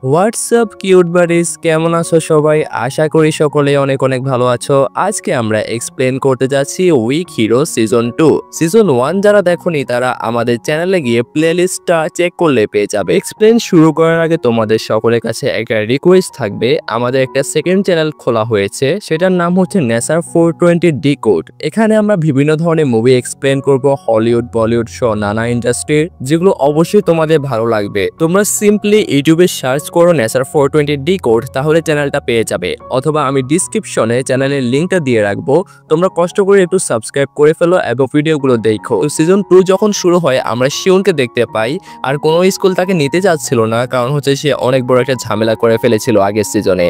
WhatsApp cute buddies, কেমন আছো সবাই? আশা করি সকলে অনেক অনেক ভালো আছো। আজকে আমরা এক্সপ্লেন করতে যাচ্ছি উইক হিরো সিজন 2। সিজন 1 যারা দেখোনি তারা আমাদের চ্যানেলে গিয়ে প্লেলিস্টটা চেক করলে পেয়ে যাবে। এক্সপ্লেন শুরু করার আগে তোমাদের সকলের কাছে একটা রিকোয়েস্ট থাকবে। আমাদের একটা সেকেন্ড চ্যানেল খোলা হয়েছে, সেটার নাম হচ্ছে নেসার 420 ডিকোড। এখানে আমরা বিভিন্ন ধরনের মুভি এক্সপ্লেন করব, হলিউড, বলিউড সহ নানা ইন্ডাস্ট্রির, যেগুলো অবশ্যই তোমাদের ভালো লাগবে। তোমরা সিম্পলি ইউটিউবে সার্চ করো নেসার 420 ডিকোড, তাহলে চ্যানেলটা পেয়ে যাবে। অথবা আমি ডিসক্রিপশনে চ্যানেলের লিঙ্কটা দিয়ে রাখবো, তোমরা কষ্ট করে একটু সাবস্ক্রাইব করে ফেলো এবং ভিডিওগুলো দেখো। সিজন 2 যখন শুরু হয় আমরা শিওনকে দেখতে পাই, আর কোনো স্কুল তাকে নিতে চাচ্ছিল না, কারণ হচ্ছে সে অনেক বড় একটা ঝামেলা করে ফেলেছিল আগের সিজনে।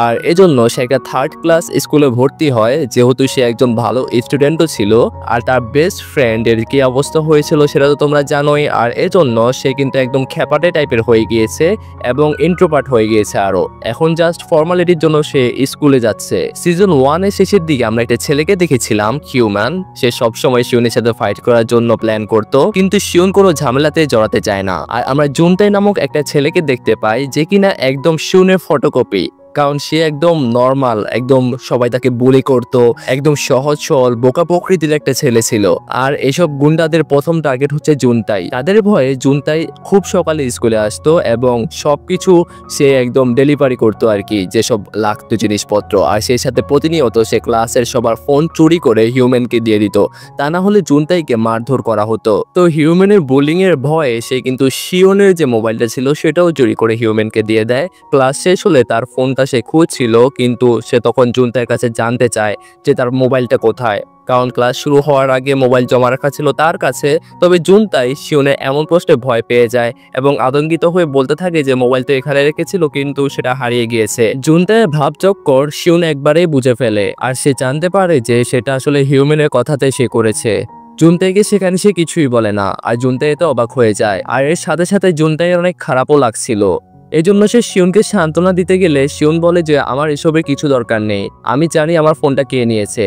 আর এজন্য সে একটা 3rd ক্লাস স্কুলে ভর্তি হয়, যেহেতু সে একজন ভালো স্টুডেন্টও ছিল। আর তার বেস্ট ফ্রেন্ডের কি অবস্থা হয়েছিল সেটা তো তোমরা জানোই। আর এজন্য সে কিন্তু একদম খ্যাপাটে টাইপের হয়ে গিয়েছে এবং ইন্ট্রোভার্ট হয়ে গিয়েছে। আরো এখন জাস্ট ফর্মালিটির জন্য সে স্কুলে যাচ্ছে। সিজন 1 এর শেষের দিকে আমরা একটা ছেলেকে দেখেছিলাম, হিউম্যান। সে সবসময় শিওনের সাথে ফাইট করার জন্য প্ল্যান করত, কিন্তু শিওন কোনো ঝামেলাতে জড়াতে চায় না। আর আমরা জুনতাই নামক একটা ছেলেকে দেখতে পাই, যে কিনা একদম শিওনের ফটোকপি। কারণ সে একদম নর্মাল, একদম সবাই তাকে বুলি করত, একদম সহজ সরল বোকা প্রকৃতির একটা ছেলে ছিল। আর এসব গুন্ডাদের প্রথম টার্গেট হচ্ছে জুনতাই। তাদের ভয়ে জুনতাই খুব সকালে স্কুলে আসতো এবং সবকিছু সে একদম ডেলিভারি করতো আর কি, যেসব লাগতো জিনিসপত্র। আর সেই সাথে প্রতিনিয়ত সে ক্লাসের সবার ফোন চুরি করে হিউম্যানকে দিয়ে দিত, তা না হলে জুনতাইকে মারধর করা হতো। তো হিউম্যানের বুলিং এর ভয়ে সে কিন্তু শিওনের যে মোবাইলটা ছিল সেটাও চুরি করে হিউম্যানকে দিয়ে দেয়। ক্লাস শেষ হলে তার ফোনটা সে খুঁজছিল, কিন্তু সে তখন জুনতাইয়ের কাছে জানতে চায় যে তার মোবাইলটা কোথায়, কারণ ক্লাস শুরু হওয়ার আগে মোবাইল জমা রাখা ছিল তার কাছে। তবে জুনতাই শিওনের এমন প্রশ্নে ভয় পেয়ে যায় এবং আতঙ্কিত হয়ে বলতে থাকে যে মোবাইল তো এখানে রেখেছিল, কিন্তু সেটা হারিয়ে গিয়েছে। জুনতাইয়ের ভাবচক্কর শিওন একবারেই বুঝে ফেলে, আর সে জানতে পারে যে সেটা আসলে হিউম্যানের কথাতে সে করেছে। জুনতাইকে সেখানে সে কিছুই বলে না, আর জুনতাই এতে অবাক হয়ে যায়। আর এর সাথে সাথে জুনতাইয়ের অনেক খারাপও লাগছিল। এই জন্য সে শিওনকে সান্ত্বনা দিতে গেলে শিওন বলে যে আমার এসবের কিছু দরকার নেই, আমি জানি আমার ফোনটা কে নিয়েছে,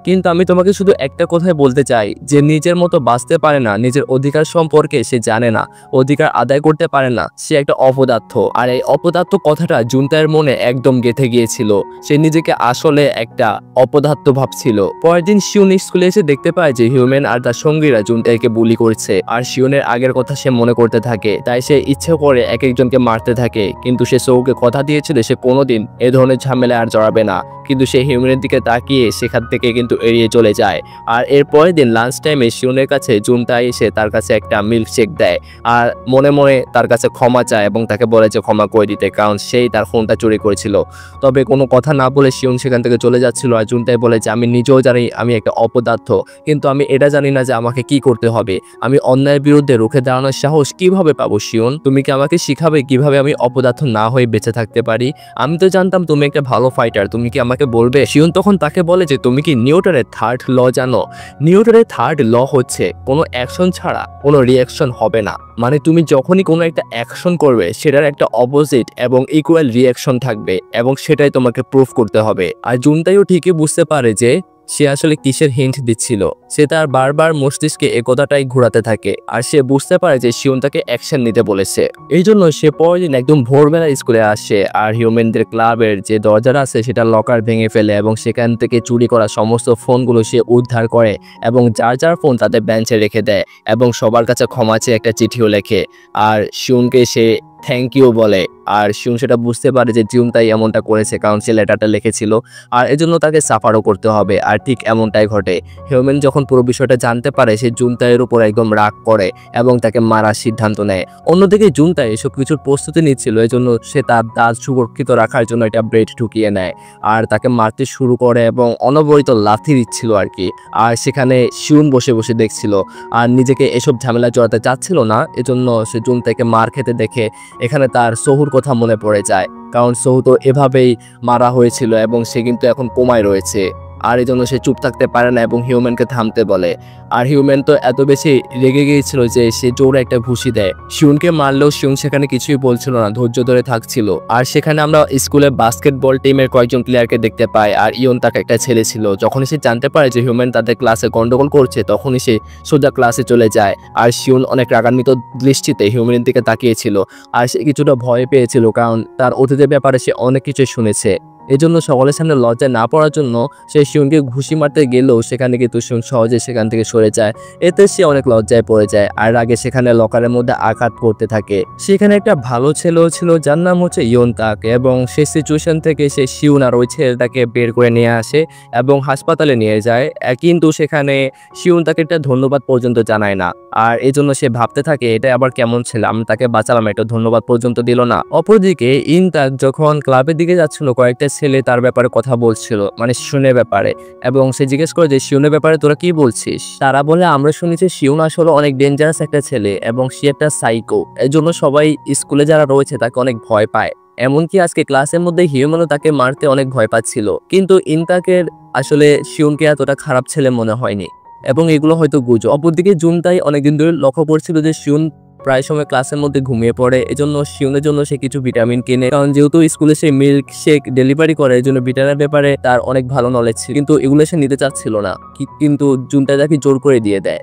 কিন্তু আমি তোমাকে শুধু একটা কথাই বলতে চাই, যে নিজের মতো বাঁচতে পারে না, নিজের অধিকার সম্পর্কে সে জানে না, অধিকার আদায় করতে পারে না, সে একটা অপদার্থ। আর এই অপদার্থ কথাটা জুনতাইয়ের মনে একদম গেঁথে গিয়েছিল। সে নিজেকে আসলে একটা অপদার্থ ভাবছিল। পরের দিন শিওন স্কুলে এসে দেখতে পায় যে হিউম্যান আর তার সঙ্গীরা জুনতাইকে বুলি করছে, আর শিওনের আগের কথা সে মনে করতে থাকে। তাই সে ইচ্ছে করে এক একজনকে মারতে থাকে, কিন্তু সে সৌকে কথা দিয়েছিল সে কোনোদিন এ ধরনের ঝামেলায় আর জড়াবে না। কিন্তু সে হিউম্যানের দিকে তাকিয়ে সেখান থেকে কিন্তু এড়িয়ে চলে যায়। আর এর পরের দিন লাঞ্চ টাইমে শিওনের কাছে জুনতাই এসে তার কাছে একটা মিল্কশেক দেয়, আর মনে মনে তার কাছে ক্ষমা চায় এবং তাকে বলে যে ক্ষমা করে দিতে, কারণ সেই তার ফোনটা চুরি করেছিল। তবে কোনো কথা না বলে শিওন সেখান থেকে চলে যাচ্ছিল। আর জুনতাই বলে যে আমি নিজেও জানি আমি একটা অপদার্থ, কিন্তু আমি এটা জানি না যে আমাকে কি করতে হবে। আমি অন্যায়ের বিরুদ্ধে রুখে দাঁড়ানোর সাহস কিভাবে পাবো? শিওন, তুমি কি আমাকে শিখাবে কিভাবে আমি অপদার্থ না হয়ে বেঁচে থাকতে পারি? আমি তো জানতাম তুমি একটা ভালো ফাইটার, তুমি কি আমাকে বলবে? শিওন তখন তাকে বলে যে তুমি কি নিউটনের 3rd ল জানো? নিউটনের 3rd ল হচ্ছে কোনো অ্যাকশন ছাড়া কোনো রিঅ্যাকশন হবে না। মানে তুমি যখনই কোনো একটা অ্যাকশন করবে সেটার একটা অপোজিট এবং ইকুয়াল রিঅ্যাকশন থাকবে, এবং সেটাই তোমাকে প্রুফ করতে হবে। আর জুনতাইও ঠিকই বুঝতে পারে যে সে আসলে কিসের হিন্ট দিচ্ছিল। সে তার বারবার মস্তিষ্কে একথাটাই ঘোরাতে থাকে, আর সে বুঝতে পারে যে শিওন তাকে অ্যাকশন নিতে বলেছে। এই জন্য সে পরের দিন একদম ভোরবেলা স্কুলে আসে, আর হিউম্যানদের ক্লাবের যে দরজাটা আছে সেটা লকার ভেঙে ফেলে এবং সেখান থেকে চুরি করা সমস্ত ফোনগুলো সে উদ্ধার করে এবং যার যার ফোন তাদের বেঞ্চে রেখে দেয় এবং সবার কাছে ক্ষমা চেয়ে একটা চিঠিও লেখে। আর শিওনকে সে থ্যাংক ইউ বলে। আর শিওন সেটা বুঝতে পারে যে জুনতাই এমনটা করেছে, কারণ সে লেটারটা লিখেছিল, আর এজন্য তাকে সাফারও করতে হবে। আর ঠিক এমনটাই ঘটে। হিউম্যান যখন পুরো বিষয়টা জানতে পারে সে জুনতাইয়ের উপর একদম রাগ করে এবং তাকে মারার সিদ্ধান্ত নেয়। অন্যদিকে জুনতাই এসব কিছুর প্রস্তুতি নিচ্ছিল, এজন্য সে তার দাঁত সুরক্ষিত রাখার জন্য একটা ব্লেড ঢুকিয়ে নেয় আর তাকে মারতে শুরু করে এবং অনবরত লাথি দিচ্ছিল আর কি। আর সেখানে শিওন বসে বসে দেখছিল আর নিজেকে এসব ঝামেলা জড়াতে চাচ্ছিল না, এজন্য সে জুনতাইকে মার খেতে দেখে এখানে তার সহুর কথা মনে পড়ে যায়, কারণ সহু তো এভাবেই মারা হয়েছিল এবং সে কিন্তু এখন কোমায় রয়েছে। আর এই জন্য সে চুপ থাকতে পারে না এবং হিউম্যানকে থামতে বলে। আর হিউম্যান তো এত বেশি রেগে গিয়েছিল যে সে জোরে একটা ঘুষি দেয়। শিউনকে মারলেও শিউন সেখানে কিছুই বলছিল না, ধৈর্য ধরে থাকছিল। আর সেখানে আমরা স্কুলে বাস্কেটবল টিমের কয়েকজন প্লেয়ারকে দেখতে পাই, আর ইয়ন তার একটা ছেলে ছিল। যখন সে জানতে পারে যে হিউম্যান তাদের ক্লাসে গন্ডগোল করছে তখনই সে সোজা ক্লাসে চলে যায়। আর শিউন অনেক রাগান্বিত দৃষ্টিতে হিউম্যানের দিকে তাকিয়েছিল, আর সে কিছুটা ভয় পেয়েছিল কারণ তার অতীতের ব্যাপারে সে অনেক কিছু শুনেছে। এজন্য সকলের সামনে লজ্জায় না পড়ার জন্য সে শিউনকে ঘুষি মারতে গেলেও সেখানে কিন্তু শিউন সহজে সেখান থেকে সরে যায়। এতে সে অনেক লজ্জায় পড়ে যায় আর আগে সেখানে লকারের মধ্যে আঘাত করতে থাকে। সেখানে একটা ভালো ছেলেও ছিল যার নাম হচ্ছে ইয়ন তাক, এবং সেই সিচুয়েশন থেকে সে শিউন আর ওই ছেলেটাকে বের করে নিয়ে আসে এবং হাসপাতালে নিয়ে যায়। কিন্তু সেখানে শিউন তাকে একটা ধন্যবাদ পর্যন্ত জানায় না, আর এজন্য সে ভাবতে থাকে এটা আবার কেমন ছিল, আমি তাকে বাঁচালাম, এটা ধন্যবাদ পর্যন্ত দিল না। অপরদিকে ইন তাক যখন ক্লাবের দিকে যাচ্ছিল কয়েকটা ছেলে তার ব্যাপারে কথা বলছিল, মানে শিউনের ব্যাপারে, এবং সে জিজ্ঞেস করে যে শিউনের ব্যাপারে তোরা কি বলছিস। তারা বলে আমরা শুনেছি শিউন আসলে অনেক ডেঞ্জারাস একটা ছেলে এবং সে একটা সাইকো, এজন্য সবাই স্কুলে যারা রয়েছে তাকে অনেক ভয় পায়। এমনকি আজকে ক্লাসের মধ্যে হিউম্যানও তাকে মারতে অনেক ভয় পাচ্ছিল। কিন্তু ইনতাকের আসলে শিউনকে এতটা খারাপ ছেলে মনে হয়নি এবং এগুলো হয়তো গুজব। অপরদিকে জুনতাই অনেকদিন ধরে লক্ষ্য করছিল যে শিউন প্রায় সময় ক্লাসের মধ্যে ঘুমিয়ে পড়ে, এজন্য শিউনের জন্য সে কিছু ভিটামিন কিনে, কারণ যেহেতু স্কুলে সে মিল্ক শেক ডেলিভারি করে এজন্য ভিটামিনের ব্যাপারে তার অনেক ভালো নলেজ ছিল, কিন্তু এগুলো সে নিতে চাচ্ছিল না, কিন্তু জুনতাই তাকে জোর করে দিয়ে দেয়।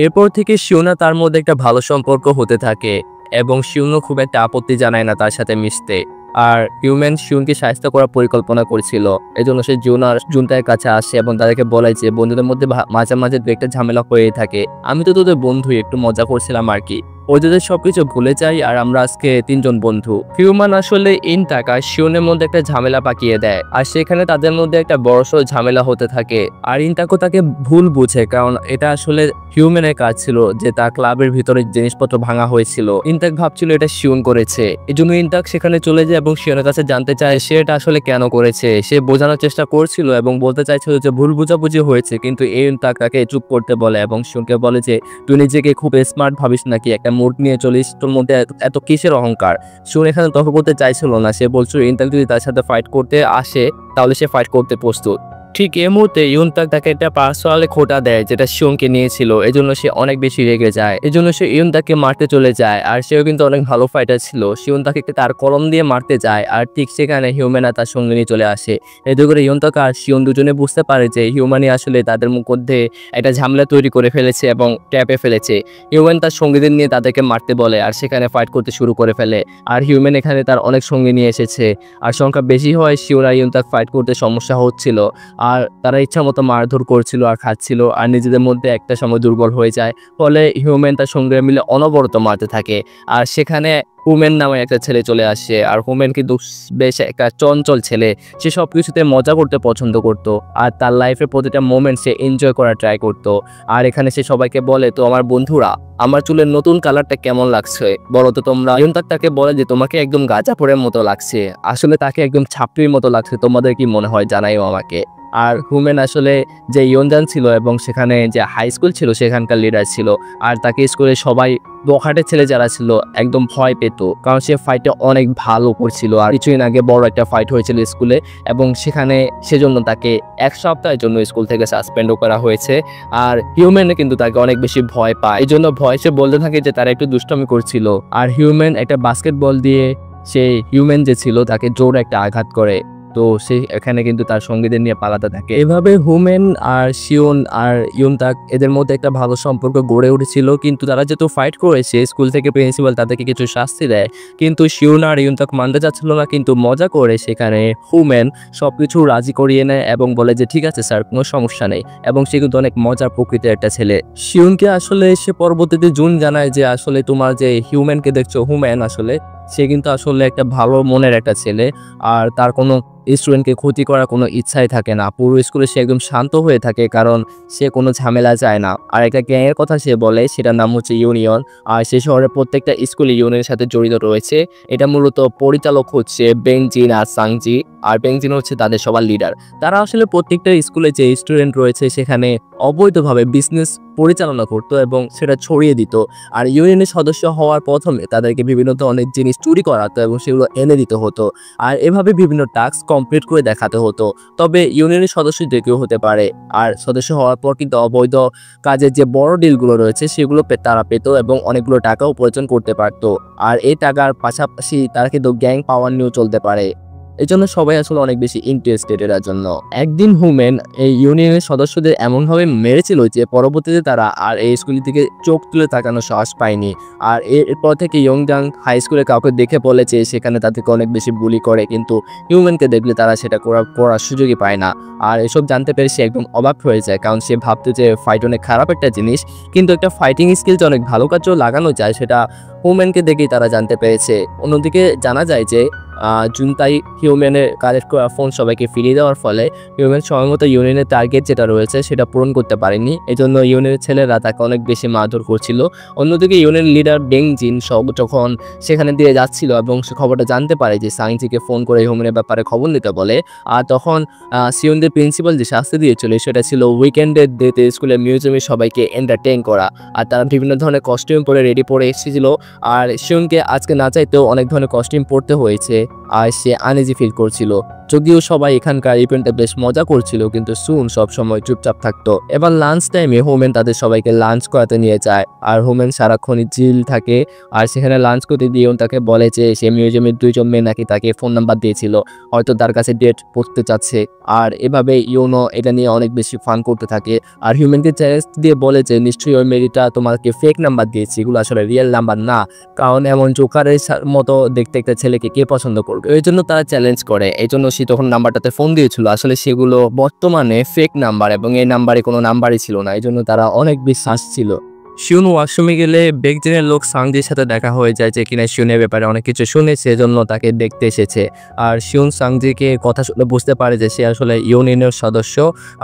এরপর থেকে শিউন আর তার মধ্যে একটা ভালো সম্পর্ক হতে থাকে এবং শিউনও খুব একটা আপত্তি জানায় না তার সাথে মিশতে। আর হিউম্যান শিউনকে সাহায্য করার পরিকল্পনা করছিল, এজন্য সে জুনতার কাছে আসে এবং তাদেরকে বলে যে বন্ধুদের মধ্যে মাঝে মাঝে দু একটা ঝামেলা হয়ে থাকে, আমি তো তোদের বন্ধুই, একটু মজা করছিলাম আর কি, ওদের সবকিছু ভুলে যাই আর আমরা আজকে তিনজন বন্ধু। হিউম্যান আসলে ইনতাক আর শিউনের মধ্যে একটা ঝামেলা পাকিয়ে দেয়, আর সেখানে তাদের মধ্যে একটা বড়সড় ঝামেলা হতে থাকে। আর ইনতাকও তাকে ভুল বুঝে, কারণ এটা আসলে হিউম্যানের কাজ ছিল যে তার ক্লাবের ভিতরে জিনিসপত্র ভাঙা হয়েছিল। ইনতাক ভাবছিল এটা শিউন করেছে, এই জন্য ইনতাক সেখানে চলে যায় এবং শিউনের কাছে জানতে চায় সে এটা আসলে কেন করেছে। সে বোঝানোর চেষ্টা করছিল এবং বলতে চাইছিল যে ভুল বুঝাবুঝি হয়েছে, কিন্তু ইনতাক তাকে চুপ করতে বলে এবং শিউনকে বলে যে তুই নিজেকে খুব স্মার্ট ভাবিস নাকি, একটা মুড নিয়ে চলিস, তোর মধ্যে এত কিসের অহংকার। শিউন এখানে তর্ক করতে চাইছিল না, সে বলছিল ইনতাক যদি তার সাথে ফাইট করতে আসে তাহলে সে ফাইট করতে প্রস্তুত। ঠিক এই মুহূর্তে ইউনতাক তাকে একটা পার্সোনালি খোঁটা দেয় যেটা শিউনকে নিয়েছিল, এজন্য সে অনেক বেশি রেগে যায়, এজন্য সে ইউনতাককে মারতে চলে যায়। আর সেও কিন্তু অনেক ভালো ফাইটার ছিল, শিউন তাকে তার কলম দিয়ে মারতে যায়, আর ঠিক সেখানে হিউম্যান আর তার সঙ্গিনী চলে আসে। এতে করে ইউনতাক আর শিউন দুজনে বুঝতে পারে যে হিউম্যানই আসলে তাদের মধ্যে একটা ঝামেলা তৈরি করে ফেলেছে এবং ট্যাপে ফেলেছে। হিউম্যান তার সঙ্গীদের নিয়ে তাদেরকে মারতে বলে আর সেখানে ফাইট করতে শুরু করে ফেলে। আর হিউম্যান এখানে তার অনেক সঙ্গী নিয়ে এসেছে, আর সংখ্যা বেশি হয় শিউন আর ইউনতাক ফাইট করতে সমস্যা হচ্ছিল, আর তারা ইচ্ছা মতো মারধর করছিল আর খাচ্ছিল, আর নিজেদের মধ্যে একটা সময় দুর্বল হয়ে যায়। ফলে হিউম্যান তার সঙ্গে মিলে অনবরত মারতে থাকে। আর সেখানে হুমেন নামে একটা ছেলে চলে আসে, আর হুমেন কিন্তু বেশ একটা চঞ্চল ছেলে, সে সব কিছুতে মজা করতে পছন্দ করত আর তার লাইফের প্রতিটা মোমেন্ট সে এনজয় করার ট্রাই করতো। আর এখানে সে সবাইকে বলে, তো আমার বন্ধুরা আমার চুলের নতুন কালারটা কেমন লাগছে বলো তো তোমরা। ইউনতাক তাকে বলে যে তোমাকে একদম গাঁজাফড়ের মতো লাগছে, আসলে তাকে একদম ছাপড়ির মতো লাগছে, তোমাদের কি মনে হয় জানাইও আমাকে। আর হুমেন আসলে যে ইয়নজান ছিল এবং সেখানে যে হাই স্কুল ছিল সেখানকার লিডার ছিল, আর তাকে স্কুলে সবাই বখাটের ছেলে যারা ছিল একদম ভয় পেত, কারণ সে ফাইটে অনেক ভালো করছিল। আর কিছুদিন আগে বড় একটা ফাইট হয়েছিল স্কুলে এবং সেখানে সেজন্য তাকে 1 সপ্তাহের জন্য স্কুল থেকে সাসপেন্ডও করা হয়েছে। আর হিউম্যান কিন্তু তাকে অনেক বেশি ভয় পায়, এই জন্য ভয় সে বলতে থাকে যে তারা একটু দুষ্টামি করছিল। আর হিউম্যান একটা বাস্কেটবল দিয়ে সে হিউম্যান যে ছিল তাকে জোরে একটা আঘাত করে, তো সে এখানে কিন্তু তার সঙ্গীদের নিয়ে পালাতে থাকে। এভাবে হুমেন আর শিউন আর ইউনতাক এদের মধ্যে একটা ভালো সম্পর্ক গড়ে উঠেছিল, কিন্তু তারা যেহেতু ফাইট করেছে স্কুল থেকে প্রিন্সিপাল তাদেরকে কিছু শাস্তি দেয়, কিন্তু শিউন আর ইউনতাক মানতে চাচ্ছিল না। কিন্তু মজা করে সেখানে হুমেন সবকিছু রাজি করিয়ে নেয় এবং বলে যে ঠিক আছে স্যার, কোনো সমস্যা নেই, এবং সে কিন্তু অনেক মজার প্রকৃতির একটা ছেলে। শিউনকে আসলে সে পরবর্তীতে জুন জানায় যে আসলে তোমার যে হিউম্যানকে দেখছো হুমেন আসলে সে কিন্তু আসলে একটা ভালো মনের একটা ছেলে, আর তার কোনো স্টুডেন্টকে ক্ষতি করার কোনো ইচ্ছাই থাকে না। পুরো স্কুলে সে একদম শান্ত হয়ে থাকে, কারণ সে কোনো ঝামেলা চায় না। আর একটা গ্যাংয়ের কথা সে বলে, সেটার নাম হচ্ছে ইউনিয়ন, আর সে শহরের প্রত্যেকটা স্কুল ইউনিয়নের সাথে জড়িত রয়েছে। এটা মূলত পরিচালক হচ্ছে বেংজিন আর সাংজি, আর বেংজিন হচ্ছে তাদের সবার লিডার। তারা আসলে প্রত্যেকটা স্কুলে যে স্টুডেন্ট রয়েছে সেখানে অবৈধভাবে বিজনেস পরিচালনা করতো এবং সেটা ছড়িয়ে দিত। আর ইউনিয়নের সদস্য হওয়ার প্রথমে তাদেরকে বিভিন্ন ধরনের জিনিস চুরি করাতো এবং সেগুলো এনে দিতে হতো। আর এভাবে বিভিন্ন টাস্ক কমপ্লিট করে দেখাতে হতো। তবে ইউনিয়নের সদস্য যে কেউ হতে পারে, আর সদস্য হওয়ার পর কিন্তু অবৈধ কাজের যে বড় ডিলগুলো রয়েছে সেগুলো তারা পেত এবং অনেকগুলো টাকা উপার্জন করতে পারত। আর এই টাকার পাশাপাশি তারা কিন্তু গ্যাং পাওয়ার নিয়েও চলতে পারে। এই জন্য সবাই আসলে অনেক বেশি ইন্টারেস্টেড এর জন্য। একদিন হুমেন এই ইউনিয়নের সদস্যদের এমনভাবে মেরেছিল যে পরবর্তীতে তারা আর এই স্কুলের দিকে চোখ তুলে তাকানোর সাহস পায়নি। আর এরপর থেকে ইয়ংজাং হাই স্কুলে কাউকে দেখে বলেছে সেখানে তাদেরকে অনেক বেশি বুলি করে, কিন্তু হিউম্যানকে দেখলে তারা সেটা করার সুযোগই পায় না। আর এসব জানতে পেরে সে একদম অবাক হয়ে যায়, কারণ সে ভাবতো যে ফাইট অনেক খারাপ একটা জিনিস, কিন্তু একটা ফাইটিং স্কিল যে অনেক ভালো কাজেও লাগানো যায় সেটা হিউম্যানকে দেখেই তারা জানতে পেরেছে। অন্যদিকে জানা যায় যে জুনতাই হিউম্যানের কালেক্ট করা ফোন সবাইকে ফিরিয়ে দেওয়ার ফলে হিউম্যান স্বয়ংগত ইউনিয়নের টার্গেট যেটা রয়েছে সেটা পূরণ করতে পারেনি। এজন্য ইউনিয়নের ছেলেরা তাকে অনেক বেশি মারধর করছিল। অন্যদিকে ইউনিয়ন লিডার বেংজিন যখন সেখানে দিয়ে যাচ্ছিল এবং সে খবরটা জানতে পারে যে সাংজিকে ফোন করে হিউম্যানের ব্যাপারে খবর নিতে বলে, আর তখন সিওনদের প্রিন্সিপাল যে শাস্তি দিয়েছিল সেটা ছিল উইকেন্ডের ডেতে স্কুলের মিউজিয়ামে সবাইকে এন্টারটেইন করা। আর তারা বিভিন্ন ধরনের কস্টিউম পরে রেডি পরে এসেছিল, আর সিওনকে আজকে না চাইতেও অনেক ধরনের কস্টিউম পরতে হয়েছে, আর সে আনইজি ফিল করছিল। যদিও সবাই এখানকার ইভেন্টে বেশ মজা করছিল, কিন্তু সুন সবসময় চুপচাপ থাকতো। এবার লাঞ্চ টাইমে হোমেন তাদের সবাইকে লাঞ্চ করাতে নিয়ে যায়, আর হোমেন সারাক্ষণই চিল থাকে। আর সেখানে লাঞ্চ করতে দিয়েও তাকে বলে যে সে মিউজিয়ামের 2জন মেয়ে নাকি তাকে ফোন নাম্বার দিয়েছিল, হয়তো তার কাছে ডেট পড়তে চাচ্ছে। আর এভাবে ইউনো এটা নিয়ে অনেক বেশি ফান করতে থাকে। আর হিউম্যানকে চ্যালেঞ্জ দিয়ে বলে যে নিশ্চয়ই ওই মেয়েটা তোমাকে ফেক নাম্বার দিয়েছে, এগুলো আসলে রিয়েল নাম্বার না, কারণ এমন জোকারের মতো দেখতে একটা ছেলেকে কে পছন্দ করবে। এই জন্য তারা চ্যালেঞ্জ করে, এই জন্য সে তখন নাম্বারটাতে ফোন দিয়েছিল। আসলে সেগুলো বর্তমানে ফেক নাম্বার এবং এই নাম্বারে কোনো নাম্বারই ছিল না, এই জন্য তারা অনেক বিশ্বাস ছিল। শিউন ওয়াশরুমে গেলে বেকজিনের লোক সাংজির সাথে দেখা হয়ে যায়, যে কিনা শিউনের ব্যাপারে অনেক কিছু শুনে সেজন্য তাকে দেখতে এসেছে। আর শিউন সাংজিকে কথা শুনে বুঝতে পারে যে সে আসলে ইউনিয়নের সদস্য,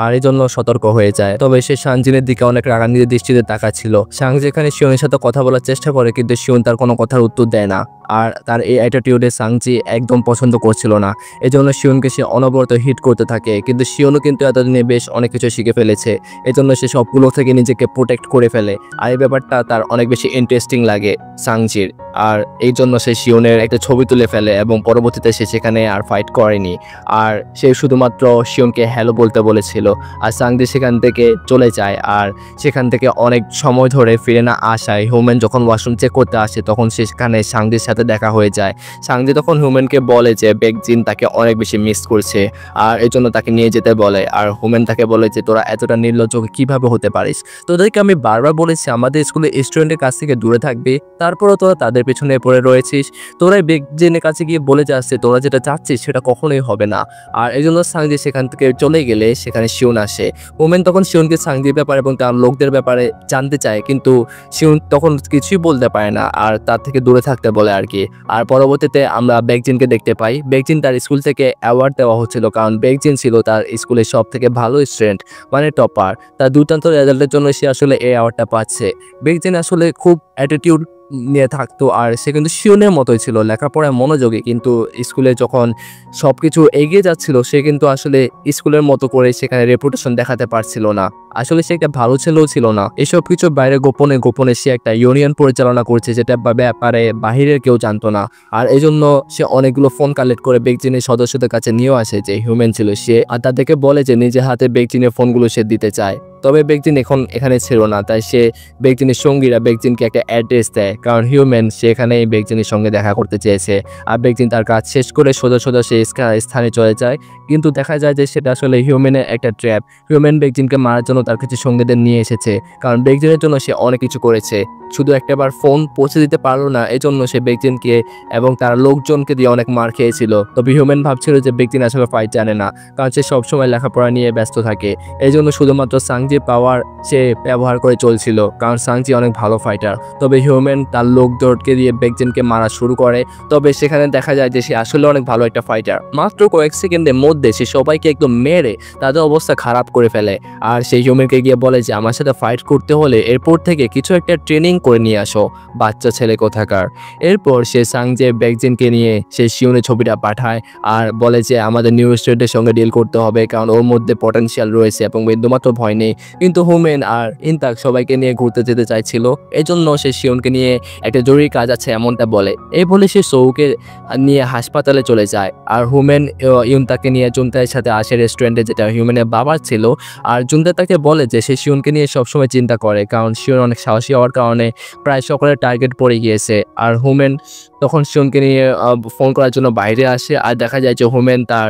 আর এই জন্য সতর্ক হয়ে যায়। তবে সে সাংজিনের দিকে অনেক রাগান্বিত দৃষ্টিতে তাকাচ্ছিল। সাংজি এখানে শিউনের সাথে কথা বলার চেষ্টা করে, কিন্তু শিউন তার কোনো কথার উত্তর দেয় না। আর তার এই অ্যাটিটিউডে সাংজি একদম পছন্দ করছিল না, এজন্য শিউনকে সে অনবরত হিট করতে থাকে। কিন্তু শিউনও কিন্তু এতদিনে বেশ অনেক কিছু শিখে ফেলেছে, এজন্য সে সবগুলো থেকে নিজেকে প্রোটেক্ট করে ফেলে। আর এই ব্যাপারটা তার অনেক বেশি ইন্টারেস্টিং লাগে সাংজির, আর এই জন্য সে শিউনের একটা ছবি তুলে ফেলে এবং পরবর্তীতে সে সেখানে আর ফাইট করেনি। আর সে শুধুমাত্র শিউনকে হ্যালো বলতে বলেছিল। আর সাংজি সেখান থেকে চলে যায়, আর সেখান থেকে অনেক সময় ধরে ফিরে না আসায় হিউম্যান যখন ওয়াশরুম চেক করতে আসে তখন সে সেখানে সাংজির সাথে দেখা হয়ে যায়। সাংজি তখন হিউম্যানকে বলে যে বেকজিন তাকে অনেক বেশি মিস করছে, আর এই জন্য তাকে নিয়ে যেতে বলে। আর হিউম্যান তাকে বলে যে তোরা এতটা নির্লজ্জ কিভাবে হতে পারিস, তোদেরকে আমি বারবার বলেছি আমাদের স্কুলে স্টুডেন্টের কাছ থেকে দূরে থাকবে, তারপরও তোরা তাদের পেছনে পড়ে রয়েছিস। তোরাই বেকজিনের কাছে গিয়ে বলে যাচ্ছে তোরা যেটা চাচ্ছিস সেটা কখনোই হবে না। আর এই জন্য সাংজি সেখান থেকে চলে গেলে সেখানে শিউন আসে। হিউম্যান তখন শিউনকে সাংজির ব্যাপারে এবং তার লোকদের ব্যাপারে জানতে চায়, কিন্তু শিউন তখন কিছুই বলতে পারে না, আর তার থেকে দূরে থাকতে বলে আর কি। আর পরবর্তীতে আমরা বেকজিনকে দেখতে পাই। বেকজিন তার স্কুল থেকে অ্যাওয়ার্ড দেওয়া হচ্ছিল, কারণ বেকজিন ছিল তার স্কুলের সব থেকে ভালো স্টুডেন্ট, মানে টপার। তার দুর্দান্ত রেজাল্টের জন্য সে আসলে এই অ্যাওয়ার্ডটা পাচ্ছে। বেকজিন আসলে খুব অ্যাটিটিউড নিয়ে থাকতো, আর সে কিন্তু শিউনের মতোই ছিল, লেখাপড়ায় মনোযোগী, কিন্তু স্কুলে যখন সব কিছু এগিয়ে যাচ্ছিল সে কিন্তু আসলে স্কুলের মতো করে সেখানে রেপুটেশন দেখাতে পারছিল না। আসলে সে একটা ভালো ছেলেও ছিল না। এসব কিছুর বাইরে গোপনে গোপনে সে একটা ইউনিয়ন পরিচালনা করছে, যেটা ব্যাপারে বাহিরের কেউ জানতো না। আর এই জন্য সে অনেকগুলো ফোন কালেক্ট করে বেকজিনের সদস্যদের কাছে নিয়েও আসে যে হিউম্যান ছিল সে, আর তাদেরকে বলে যে নিজে হাতে বেকজিনের ফোনগুলো সে দিতে চায়। তবে বেকজিন এখন এখানে ছিল না, তাই সে বেকজিনের সঙ্গীরা বেকজিনকে একটা অ্যাড্রেস দেয়, কারণ হিউম্যান সেখানে বেকজিনের সঙ্গে দেখা করতে চেয়েছে। আর বেকজিন তার কাজ শেষ করে সোজা সে স্থানে চলে যায়, কিন্তু দেখা যায় যে সেটা আসলে হিউম্যানের একটা ট্র্যাপ। হিউম্যান বেকজিনকে মারার জন্য তার কিছু সঙ্গীদের নিয়ে এসেছে, কারণ বেকজিনের জন্য সে অনেক কিছু করেছে, শুধু একটাবার ফোন পৌঁছে দিতে পারলো না, এজন্য সে বেকজিনকে এবং তার লোকজনকে দিয়ে অনেক মার খেয়েছিল। তবে হিউম্যান ভাবছিল যে বেকজিন আসলে ফাইট জানে না, কারণ সে সবসময় লেখাপড়া নিয়ে ব্যস্ত থাকে। এই জন্য শুধুমাত্র সাংজি পাওয়ার সে ব্যবহার করে চলছিল, কারণ সাংজি অনেক ভালো ফাইটার। তবে হিউম্যান তার লোকজনকে দিয়ে বেকজিনকে মারা শুরু করে। তবে সেখানে দেখা যায় যে সে আসলে অনেক ভালো একটা ফাইটার। মাত্র কয়েক সেকেন্ডের মধ্যে সে সবাইকে একদম মেরে তাদের অবস্থা খারাপ করে ফেলে। আর সেই হিউম্যানকে গিয়ে বলে যে আমার সাথে ফাইট করতে হলে এরপর থেকে কিছু একটা ট্রেনিং করে নিয়ে আসো, বাচ্চা ছেলে কোথাকার। এরপর সে সাংজে বেকজিনকে নিয়ে সে শিওনের ছবিটা পাঠায় আর বলে যে আমাদের নিউ স্টেটের সঙ্গে ডিল করতে হবে, কারণ ওর মধ্যে পটেনশিয়াল রয়েছে এবং বিন্দুমাত্র ভয় নেই। কিন্তু হুমেন আর ইনতাক সবাইকে নিয়ে ঘুরতে যেতে চাইছিল, এজন্য সে শিওনকে নিয়ে একটা জরুরি কাজ আছে এমনটা বলে। এই বলে সে সৌকে নিয়ে হাসপাতালে চলে যায় আর হুমেন ইউনতাকে নিয়ে জুনতাইয়ের সাথে আসে রেস্টুরেন্টে, যেটা হিউম্যানের বাবার ছিল। আর জুনতাই তাকে বলে যে সে শিওনকে নিয়ে সবসময় চিন্তা করে, কারণ শিওন অনেক সাহসী হওয়ার কারণে প্রায় সকলের টার্গেট পড়ে গিয়েছে। আর হুমেন তখন শিওনকে নিয়ে ফোন করার জন্য বাইরে আসে আর দেখা যায় যে হুমেন তার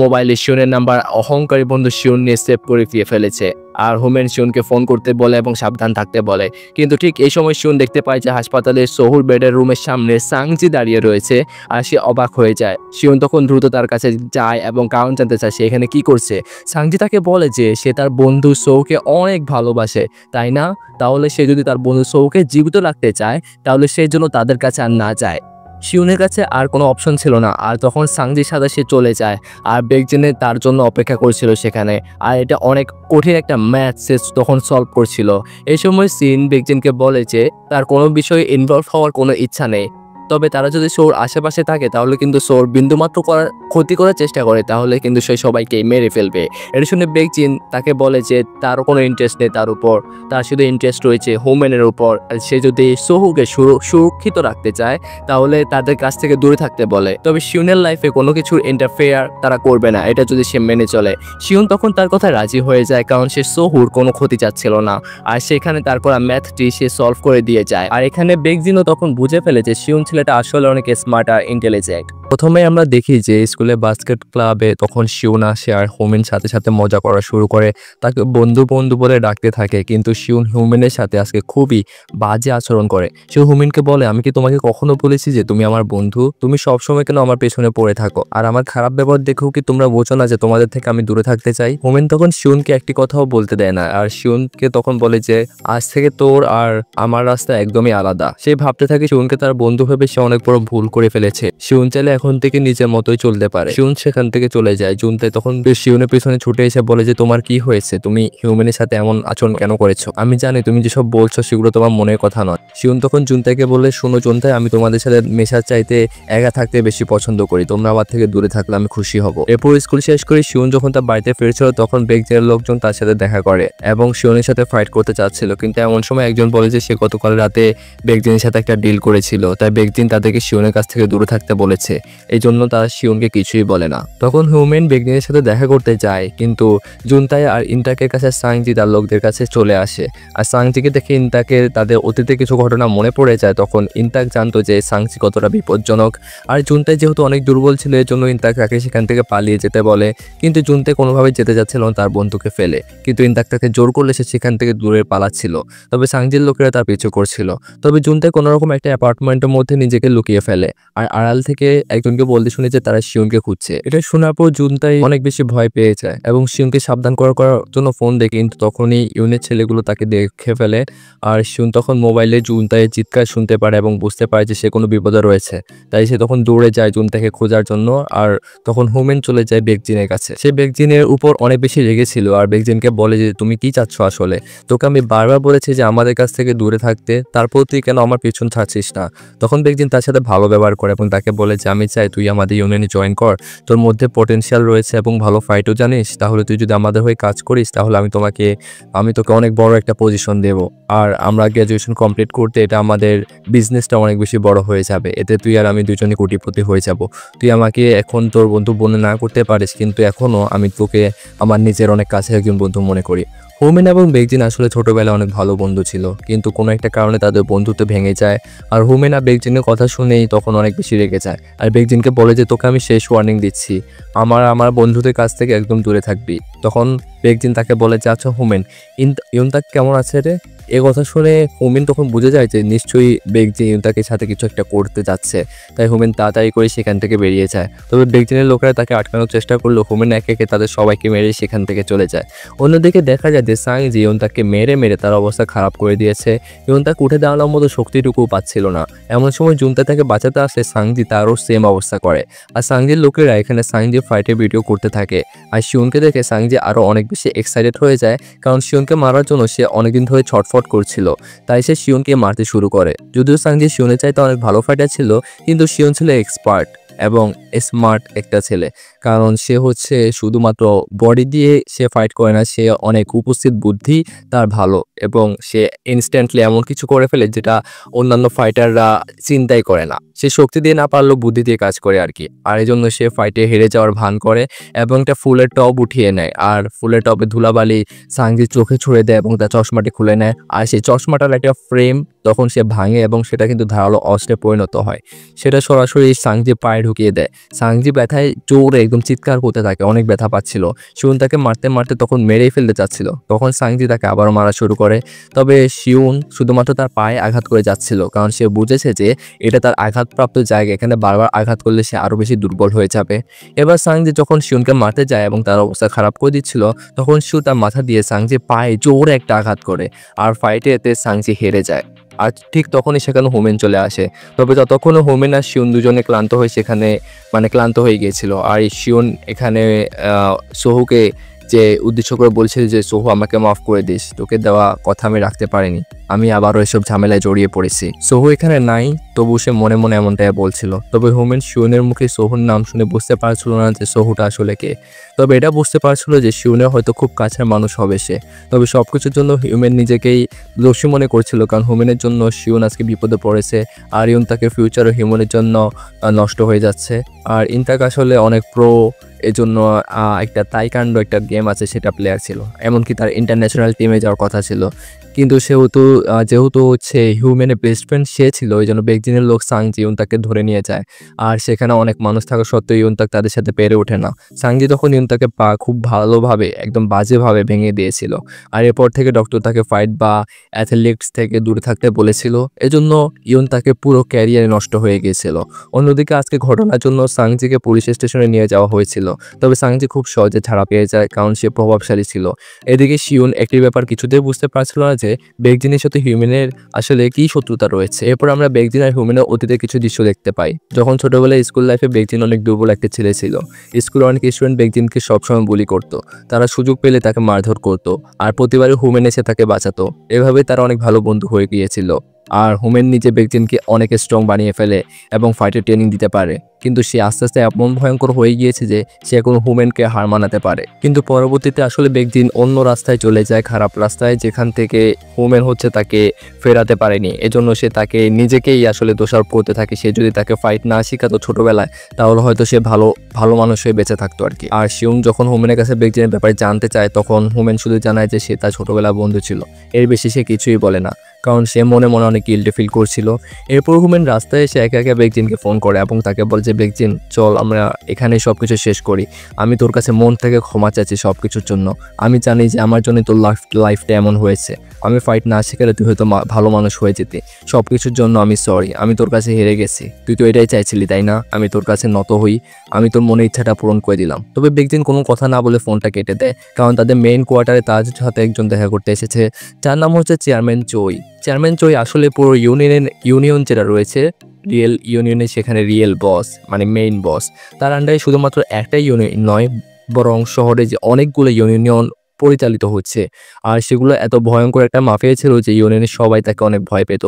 মোবাইলে শিওনের নাম্বার অহংকারী বন্ধু শিওন নিয়ে সেভ করে ফেলেছে। আর হুমেন শিওনকে ফোন করতে বলে এবং সাবধান থাকতে বলে। কিন্তু ঠিক এই সময় শিওন দেখতে পায় যে হাসপাতালের সোহুর বেডের রুমের সামনে সাংজি দাঁড়িয়ে রয়েছে আর সে অবাক হয়ে যায়। শিওন তখন দ্রুত তার কাছে যায় এবং কারণ জানতে চায় সে এখানে কি করছে। সাংজি তাকে বলে যে সে তার বন্ধু সৌকে অনেক ভালোবাসে, তাই না? তাহলে সে যদি তার বন্ধু সৌকে জীবিত রাখতে চায় তাহলে সেই জন্য তাদের কাছে আর না যায়। শিওনের কাছে আর কোনো অপশন ছিল না, আর তখন সাংজির সাথে সে চলে যায় আর বেকজিনে তার জন্য অপেক্ষা করছিল সেখানে। আর এটা অনেক কঠিন একটা ম্যাথ সে তখন সলভ করছিল। এই সময় সিন বেকজিনকে বলে যে তার কোনো বিষয়ে ইনভলভ হওয়ার কোনো ইচ্ছা নেই, তবে তারা যদি সৌর আশেপাশে থাকে তাহলে কিন্তু সৌর বিন্দুমাত্র ক্ষতি করার চেষ্টা করে তাহলে কিন্তু সে সবাইকে মেরে ফেলবে। এটা শুনে বেকজিন তাকে বলে যে তার কোনো ইন্টারেস্ট নেই তার উপর, তার শুধু ইন্টারেস্ট রয়েছে হুমেনের উপর। সে যদি সোহুকে সুরক্ষিত রাখতে চায় তাহলে তাদের কাছ থেকে দূরে থাকতে বলে, তবে শিওনের লাইফে কোনো কিছুর ইন্টারফেয়ার তারা করবে না, এটা যদি সে মেনে চলে। শিওন তখন তার কথা রাজি হয়ে যায়, কারণ সে সোহুর কোনো ক্ষতি চাচ্ছিল না। আর সেখানে তার করা ম্যাথটি সে সলভ করে দিয়ে যায়। আর এখানে বেকজিনও তখন বুঝে ফেলে যে শিওন ছেলেটা আসলে অনেক স্মার্ট আর ইন্টেলিজেন্ট। প্রথমে আমরা দেখি যে স্কুলে বাস্কেট ক্লাবে তখন শিওন আসে আর হুমেন সাথে সাথে মজা করা শুরু করে, তাকে বন্ধু বন্ধু বলে ডাকতে থাকে। কিন্তু শিওন হুমেনের সাথে আজকে খুবই বাজে আচরণ করে। সে হুমেনকে বলে আমি কি তোমাকে কখনো বলেছি যে তুমি আমার বন্ধু? তুমি সবসময় কেন আমার পেছনে পড়ে থাকো? আর আমার খারাপ ব্যবহার দেখেও কি তোমরা বোঝো না যে তোমাদের থেকে আমি দূরে থাকতে চাই? হুমেন তখন শিওনকে একটি কথাও বলতে দেয় না আর শিওনকে তখন বলে যে আজ থেকে তোর আর আমার রাস্তা একদমই আলাদা। সে ভাবতে থাকে শিওনকে তার বন্ধু ভেবে সে অনেক বড় ভুল করে ফেলেছে। শিওন চাইলে এখন থেকে নিজের মতোই চলতে পারে। শিওন সেখান থেকে চলে যায়। জুনতাই তখন শিওনের পিছনে ছুটে এসে বলে যে তোমার কি হয়েছে? তুমি হিউম্যানের সাথে এমন আচরণ কেন করেছো? আমি জানি তুমি যেসব বলছো সেগুলো তোমার মনের কথা নয়। শিওন তখন জুনতাইকে বলে শোনো জুনতাই, আমি তোমাদের সাথে মেশার চাইতে একা থাকতে বেশি পছন্দ করি, তোমরা আমার থেকে দূরে থাকলে আমি খুশি হব। এরপর স্কুল শেষ করে শিওন যখন তার বাড়িতে ফিরছিল তখন বেকজিনের লোকজন তার সাথে দেখা করে এবং শিওনের সাথে ফাইট করতে চাচ্ছিল। কিন্তু এমন সময় একজন বলে যে সে গতকাল রাতে বেকজিনের সাথে একটা ডিল করেছিল, তাই বেকজিন তাদেরকে শিওনের কাছ থেকে দূরে থাকতে বলেছে, এই জন্য তারা শিওনকে কিছুই বলে না। তখন হিউম্যান বেকজিনের সাথে দেখা করতে যায়, কিন্তু জুনতাই আর ইনটাকের কাছে সাংজি তার লোকদের কাছে চলে আসে। আর সাংজিকে দেখে ইনটাকের তাদের অতীতে কিছু ঘটনা মনে পড়ে যায়। তখন ইনটাক জানতো যে সাংজি কতটা বিপজ্জনক। আর জুনতাই যেহেতু অনেক দুর্বল ছিল এর জন্য ইনটাক তাকে সেখান থেকে পালিয়ে যেতে বলে, কিন্তু জুনতাই কোনোভাবে যেতে যাচ্ছিল না তার বন্ধুকে ফেলে। কিন্তু ইনটাক তাকে জোর করলে সে সেখান থেকে দূরে পালাচ্ছিল, তবে সাংজির লোকেরা তার পিছু করছিল। তবে জুনতাই কোনোরকম একটা অ্যাপার্টমেন্টের মধ্যে নিজেকে লুকিয়ে ফেলে আর আড়াল থেকে একজনকে বলতে শুনে যে তারা শিওনকে খুঁজছে। এটা শোনার পর জুনতাই অনেক বেশি ভয় পেয়ে যায় এবং শিওনকে সাবধান করার জন্য ফোন দেয়, কিন্তু তখনই ইউনের ছেলেগুলো তাকে দেখে ফেলে। আর শিওন তখন মোবাইলে জুনতাইয়ের চিৎকার শুনতে পারে এবং বুঝতে পারে যে সে কোনো বিপদে রয়েছে, তাই সে তখন দৌড়ে যায় জুনতাইকে খোঁজার জন্য। আর তখন হুমেন চলে যায় বেকজিনের কাছে। সে বেকজিনের উপর অনেক বেশি রেগেছিল আর বেকজিনকে বলে যে তুমি কি চাচ্ছ আসলে? তোকে আমি বারবার বলেছি যে আমাদের কাছ থেকে দূরে থাকতে, তারপর তুই কেন আমার পিছন ছাড়ছিস না? তখন বেকজিন তার সাথে ভালো ব্যবহার করে এবং তাকে বলে যে আমি চাই তুই আমাদের ইউনিয়নে জয়েন কর, তোর মধ্যে পটেনশিয়াল রয়েছে এবং ভালো ফাইটও জানিস, তাহলে তুই যদি আমাদের হয়ে কাজ করিস তাহলে আমি তোকে অনেক বড় একটা পজিশন দেব। আর আমরা গ্র্যাজুয়েশন কমপ্লিট করতে এটা আমাদের বিজনেসটা অনেক বেশি বড় হয়ে যাবে, এতে তুই আর আমি দুজনে কোটিপতি হয়ে যাব। তুই আমাকে এখন তোর বন্ধু মনে না করতে পারিস, কিন্তু এখনও আমি তোকে আমার নিজের অনেক কাছে একজন বন্ধু মনে করি। হুমেন এবং বেকজিন আসলে ছোটবেলায় অনেক ভালো বন্ধু ছিল, কিন্তু কোনো একটা কারণে তাদের বন্ধুত্ব ভেঙে যায়। আর হুমেন আর বেকজিনের কথা শুনেই তখন অনেক বেশি রেগে যায় আর বেকজিনকে বলে যে তোকে আমি শেষ ওয়ার্নিং দিচ্ছি, আমার বন্ধুদের কাছ থেকে একদম দূরে থাকবি। তখন বেকজিন তাকে বলে যে আচ্ছা হুমেন, ইউনতাক কেমন আছে রে? এ কথা শুনে হুমেন তখন বুঝে যায় যে নিশ্চয়ই বেকজিন ইউনতাকের সাথে কিছু একটা করতে যাচ্ছে, তাই হুমেন তাড়াতাড়ি করে সেখান থেকে বেরিয়ে যায়। তবে বেকজিনের লোকেরা তাকে আটকানোর চেষ্টা করলো, হুমেন একে একে তাদের সবাইকে মেরে সেখান থেকে চলে যায়। অন্যদিকে দেখা যায় যে সাংজি ইউনতাককে মেরে মেরে তার অবস্থা খারাপ করে দিয়েছে। ইউনতাক উঠে দাঁড়ানোর মতো শক্তিটুকুও পাচ্ছিল না। এমন সময় জুনতা তাকে বাঁচাতে আসলে সাংজি তারও সেম অবস্থা করে। আর সাংজির লোকেরা এখানে সাংজির ফাইটের ভিডিও করতে থাকে। আর শিওনকে দেখে সাংজি আরও অনেক বেশি এক্সাইটেড হয়ে যায়, কারণ শিওনকে মারার জন্য সে অনেকদিন ধরে ছটফট এফোর্ট করছিল, তাই সে শিওনকে মারতে শুরু করে। যদিও সাংজি শিওনের চাইতে অনেক ভালো ফাইটার ছিল, কিন্তু শিওন ছিল এক্সপার্ট এবং স্মার্ট একটা ছেলে। কারণ সে হচ্ছে শুধুমাত্র বডি দিয়ে সে ফাইট করে না, সে অনেক উপস্থিত বুদ্ধি তার ভালো, এবং সে ইনস্ট্যান্টলি এমন কিছু করে ফেলে যেটা অন্যান্য ফাইটাররা চিন্তাই করে না। সে শক্তি দিয়ে না পারলেও বুদ্ধি দিয়ে কাজ করে আর কি। আর এই জন্য সে ফাইটে হেরে যাওয়ার ভান করে এবং একটা ফুলের টব উঠিয়ে নেয়, আর ফুলের টবে ধুলাবালি সাংজির চোখে ছুঁড়ে দেয় এবং তার চশমাটি খুলে নেয়। আর সেই চশমাটার একটা ফ্রেম তখন সে ভাঙে এবং সেটা কিন্তু ধারালো অস্ত্রে পরিণত হয়। সেটা সরাসরি সাংজি পায়ে ঢুকিয়ে দেয়। সাংজি ব্যথায় জোরে একদম চিৎকার করতে থাকে, অনেক ব্যথা পাচ্ছিল। শিউন তাকে মারতে মারতে তখন মেরেই ফেলতে চাচ্ছিল, তখন সাংজি তাকে আবারও মারা শুরু করে। তবে শিউন শুধুমাত্র তার পায়ে আঘাত করে যাচ্ছিল, কারণ সে বুঝেছে যে এটা তার আঘাতপ্রাপ্ত জায়গা, এখানে বারবার আঘাত করলে সে আরও বেশি দুর্বল হয়ে যাবে। এবার সাংজি যখন শিউনকে মারতে যায় এবং তার অবস্থা খারাপ করে দিচ্ছিল, তখন শিউ তার মাথা দিয়ে সাংজি পায়ে জোরে একটা আঘাত করে, আর ফাইটে এতে সাংজি হেরে যায়। আর ঠিক তখনই সেখানে হোমেন চলে আসে। তবে ততক্ষণও হোমেন আর শিউন দুজনে ক্লান্ত হয়ে সেখানে ক্লান্ত হয়ে গিয়েছিল। আর এই শিউন এখানে সোহুকে যে উদ্দেশ্য করে বলছিল যে সোহু আমাকে মাফ করে দিস, তোকে দেওয়া কথা আমি রাখতে পারিনি, আমি আবারও এসব ঝামেলায় জড়িয়ে পড়েছি। সোহু এখানে নাই, তবু সে মনে মনে এমনটাই বলছিল। তবে হোমেন শিউনের মুখে সোহুর নাম শুনে বুঝতে পারছিল না যে সোহুটা আসলে কে। তবে এটা বুঝতে পারছিল যে শিউনের হয়তো খুব কাছের মানুষ হবে সে। তবে সবকিছুর জন্য হিউম্যান নিজেকেই দোষী মনে করছিল, কারণ হোমেনের জন্য শিউন আজকে বিপদে পড়েছে, আর ইউনতাকের ফিউচারও হিউম্যানের জন্য নষ্ট হয়ে যাচ্ছে। আর ইনতাক আসলে অনেক প্রো, এজন্য একটা তাইকান্ডো একটা গেম আছে সেটা প্লেয়ার ছিল, এমনকি তার ইন্টারন্যাশনাল টিমে যাওয়ার কথা ছিল। কিন্তু যেহেতু হচ্ছে হিউম্যানের বেস্ট ফ্রেন্ড সে ছিল, ওই জন্য বেকজিনের লোক সাংজি ইউনতাককে ধরে নিয়ে যায়। আর সেখানে অনেক মানুষ থাকা সত্ত্বেও ইউনতাক তাদের সাথে পেরে ওঠে না। সাংজি তখন ইউনতাকে পা খুব ভালোভাবে একদম বাজেভাবে ভেঙে দিয়েছিল। আর এরপর থেকে ডক্টর তাকে ফাইট বা অ্যাথলেটিক্স থেকে দূরে থাকতে বলেছিল, এজন্য ইউনতাকে পুরো ক্যারিয়ারে নষ্ট হয়ে গিয়েছিল। অন্যদিকে আজকে ঘটনার জন্য সাংজিকে পুলিশ স্টেশনে নিয়ে যাওয়া হয়েছিল, তবে সাংজি খুব সহজে ছাড়া পেয়ে যায়, কারণ সে প্রভাবশালী ছিল। এদিকে শিউন একটি ব্যাপার কিছুতেই বুঝতে পারছিল না যে বেকজিনের সাথে হিউম্যানের আসলে কি শত্রুতা রয়েছে। এরপর আমরা বেকজিন আর হিউম্যানের অতীতে কিছু দৃশ্য দেখতে পাই। যখন ছোটবেলায় স্কুল লাইফে বেকজিন অনেক দুর্বল একটা ছেলে ছিল। স্কুলে অনেক স্টুডেন্ট বেকজিনকে সবসময় বুলি করতো, তারা সুযোগ পেলে তাকে মারধর করতো, আর প্রতিবারই হিউম্যান এসে তাকে বাঁচাতো। এভাবে তারা অনেক ভালো বন্ধু হয়ে গিয়েছিল। আর হোমেন নিজে বেকজিনকে অনেক স্ট্রং বানিয়ে ফেলে এবং ফাইটের ট্রেনিং দিতে পারে, কিন্তু সে আস্তে আস্তে এমন ভয়ঙ্কর হয়ে গিয়েছে যে সে এখন হোমেনকে হার মানাতে পারে। কিন্তু পরবর্তীতে আসলে বেকজিন অন্য রাস্তায় চলে যায়, খারাপ রাস্তায়, যেখান থেকে হোমেন হচ্ছে তাকে ফেরাতে পারেনি। এজন্য সে তাকে নিজেকেই আসলে দোষারোপ করতে থাকে। সে যদি তাকে ফাইট না শেখাতো ছোটবেলায়, তাহলে হয়তো সে ভালো মানুষ হয়ে বেঁচে থাকতো আর কি। আর শিউন যখন হোমেনের কাছে বেকজিনের ব্যাপারে জানতে চায়, তখন হোমেন শুধু জানায় যে সে তার ছোটবেলার বন্ধু ছিল, এর বেশি সে কিছুই বলে না, কারণ সে মনে মনে অনেক গিল্টি ফিল করছিল। এরপর হোমেন রাস্তায় এসে একে একে বেকজিনকে ফোন করে এবং তাকে বলে যে বেকজিন চল আমরা এখানে সব কিছু শেষ করি, আমি তোর কাছে মন থেকে ক্ষমা চাচ্ছি সব কিছুর জন্য। আমি জানি যে আমার জন্য তোর লাইফটা এমন হয়েছে, আমি ফাইট না শেখালে তুই হয়তো ভালো মানুষ হয়ে যেতে। সব কিছুর জন্য আমি সরি, আমি তোর কাছে হেরে গেছি, তুই তো এটাই চাইছিলি তাই না, আমি তোর কাছে নত হই, আমি তোর মনের ইচ্ছাটা পূরণ করে দিলাম। তবে বেকজিন কোনো কথা না বলে ফোনটা কেটে দেয়, কারণ তাদের মেইন কোয়ার্টারে তার সাথে একজন দেখা করতে এসেছে, যার নাম হচ্ছে চেয়ারম্যান চই। চেয়ারম্যান চই আসলে পুরো ইউনিয়ন যেটা রয়েছে রিয়েল ইউনিয়নে, সেখানে রিয়েল বস মেইন বস। তার আন্ডারে শুধুমাত্র একটা ইউনিয়ন নয়, বরং শহরে যে অনেকগুলো ইউনিয়ন পরিচালিত হচ্ছে, আর সেগুলো এত ভয়ঙ্কর একটা মাফিয়া ছিল যে ইউনিয়নের সবাই তাকে অনেক ভয় পেত।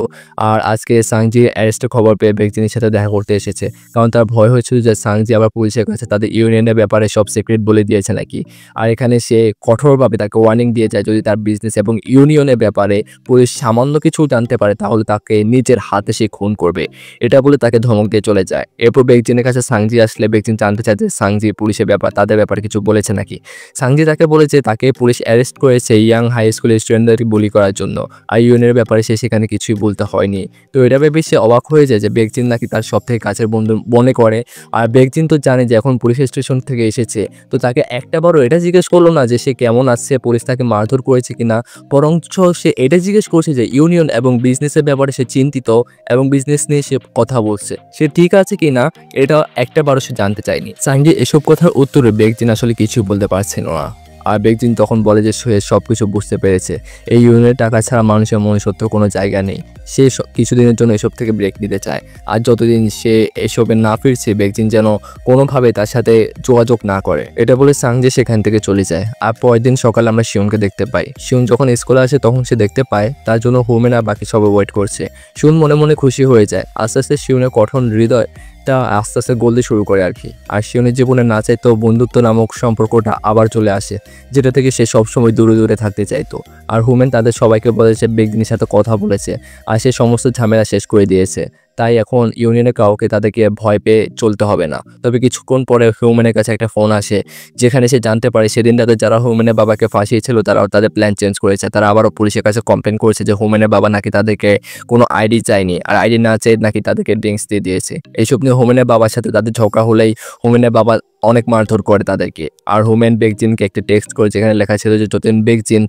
আর আজকে সাংজি অ্যারেস্টের খবর পেয়ে বেকজিনের সাথে দেখা করতে এসেছে, কারণ তার ভয় হয়েছিল যে সাংজি আবার পুলিশের কাছে তাদের ইউনিয়নের ব্যাপারে সব সিক্রেট বলে দিয়েছে নাকি। আর এখানে সে কঠোরভাবে তাকে ওয়ার্নিং দিয়ে যায়, যদি তার বিজনেস এবং ইউনিয়নের ব্যাপারে পুলিশ সামান্য কিছু জানতে পারে, তাহলে তাকে নিজের হাতে সে খুন করবে, এটা বলে তাকে ধমক দিয়ে চলে যায়। এরপর বেকজিনের কাছে সাংজি আসলে বেকজিন জানতে চায় যে সাংজি পুলিশের তাদের ব্যাপারে কিছু বলেছে নাকি। সাংজি তাকে বলে যে তাকে পুলিশ অ্যারেস্ট করেছে ইয়াং হাই স্কুলের স্টুডেন্টদের বুলি করার জন্য, আর ইউনিয়নের ব্যাপারে সে সেখানে কিছুই বলতে হয়নি। তো এটা ভেবে সে অবাক হয়ে যায় যে বেকজিন নাকি তার সব থেকে কাছের বন্ধু মনে করে। আর বেকজিন তো জানে যে এখন পুলিশ স্টেশন থেকে এসেছে, তো তাকে একটাবারও এটা জিজ্ঞেস করলো না যে সে কেমন আছে, পুলিশ তাকে মারধর করেছে কিনা, বরঞ্চ সে এটা জিজ্ঞেস করছে যে ইউনিয়ন এবং বিজনেসের ব্যাপারে সে চিন্তিত এবং বিজনেস নিয়ে সে কথা বলছে, সে ঠিক আছে কিনা, এটা একটাবারও সে জানতে চায়নি। সাংজি এসব কথার উত্তরে বেকজিন আসলে কিছু বলতে পারছিল না। আর বেকজিন তখন বলে যে সে সবকিছু বুঝতে পেরেছে, এই ইউনিয়নের টাকা ছাড়া মানুষের মনুষ্যত্ব কোনো জায়গা নেই। সে কিছুদিনের জন্য এসব থেকে ব্রেক নিতে চায়, আর যতদিন সে এসবে না ফিরছে বেকজিন যেন কোনোভাবে তার সাথে যোগাযোগ না করে। এটা বলে সাংজে সেখান থেকে চলে যায়। আর পরের দিন সকালে আমরা শিউনকে দেখতে পাই। শিউন যখন স্কুলে আসে তখন সে দেখতে পায় তার জন্য হোমেন আর বাকি সবাই ওয়েট করছে। শিউন মনে মনে খুশি হয়ে যায়। আস্তে আস্তে শিউনের কঠোর হৃদয়টা আস্তে আস্তে গলতে শুরু করে আর কি। আর শিউনের জীবনে না চাইতো বন্ধুত্ব নামক সম্পর্কটা আবার চলে আসে, যেটা থেকে সে সবসময় দূরে দূরে থাকতে চাইতো। আর হোমেন তাদের সবাইকে বলেছে বেকজিনের সাথে কথা বলেছে আর সে সমস্ত ঝামেলা শেষ করে দিয়েছে। তাই এখন ইউনিয়নে কাউকে তাদেরকে ভয় পেয়ে চলতে হবে না। তবে কিছুক্ষণ পরে হিউম্যানের কাছে একটা ফোন আসে, যেখানে সে জানতে পারে সেদিন তাদের যারা হিউম্যানের বাবাকে ফাঁসিয়েছিল তারাও তাদের প্ল্যান চেঞ্জ করেছে। তারা আবারও পুলিশের কাছে কমপ্লেন করেছে যে হিউম্যানের বাবা নাকি তাদেরকে কোনো আইডি চায়নি, আর আইডি না চেয়ে নাকি তাদেরকে ড্রিঙ্কস দিয়ে দিয়েছে। এইসব নিয়ে হিউম্যানের বাবার সাথে তাদের ঝগড়া হলেই হিউম্যানের বাবা অনেক মারধর করে তাদেরকে। আর হোমেন বেকজিনকে একটা টেক্সট করে যেখানে লেখা ছিল যে যতদিন বেকজিন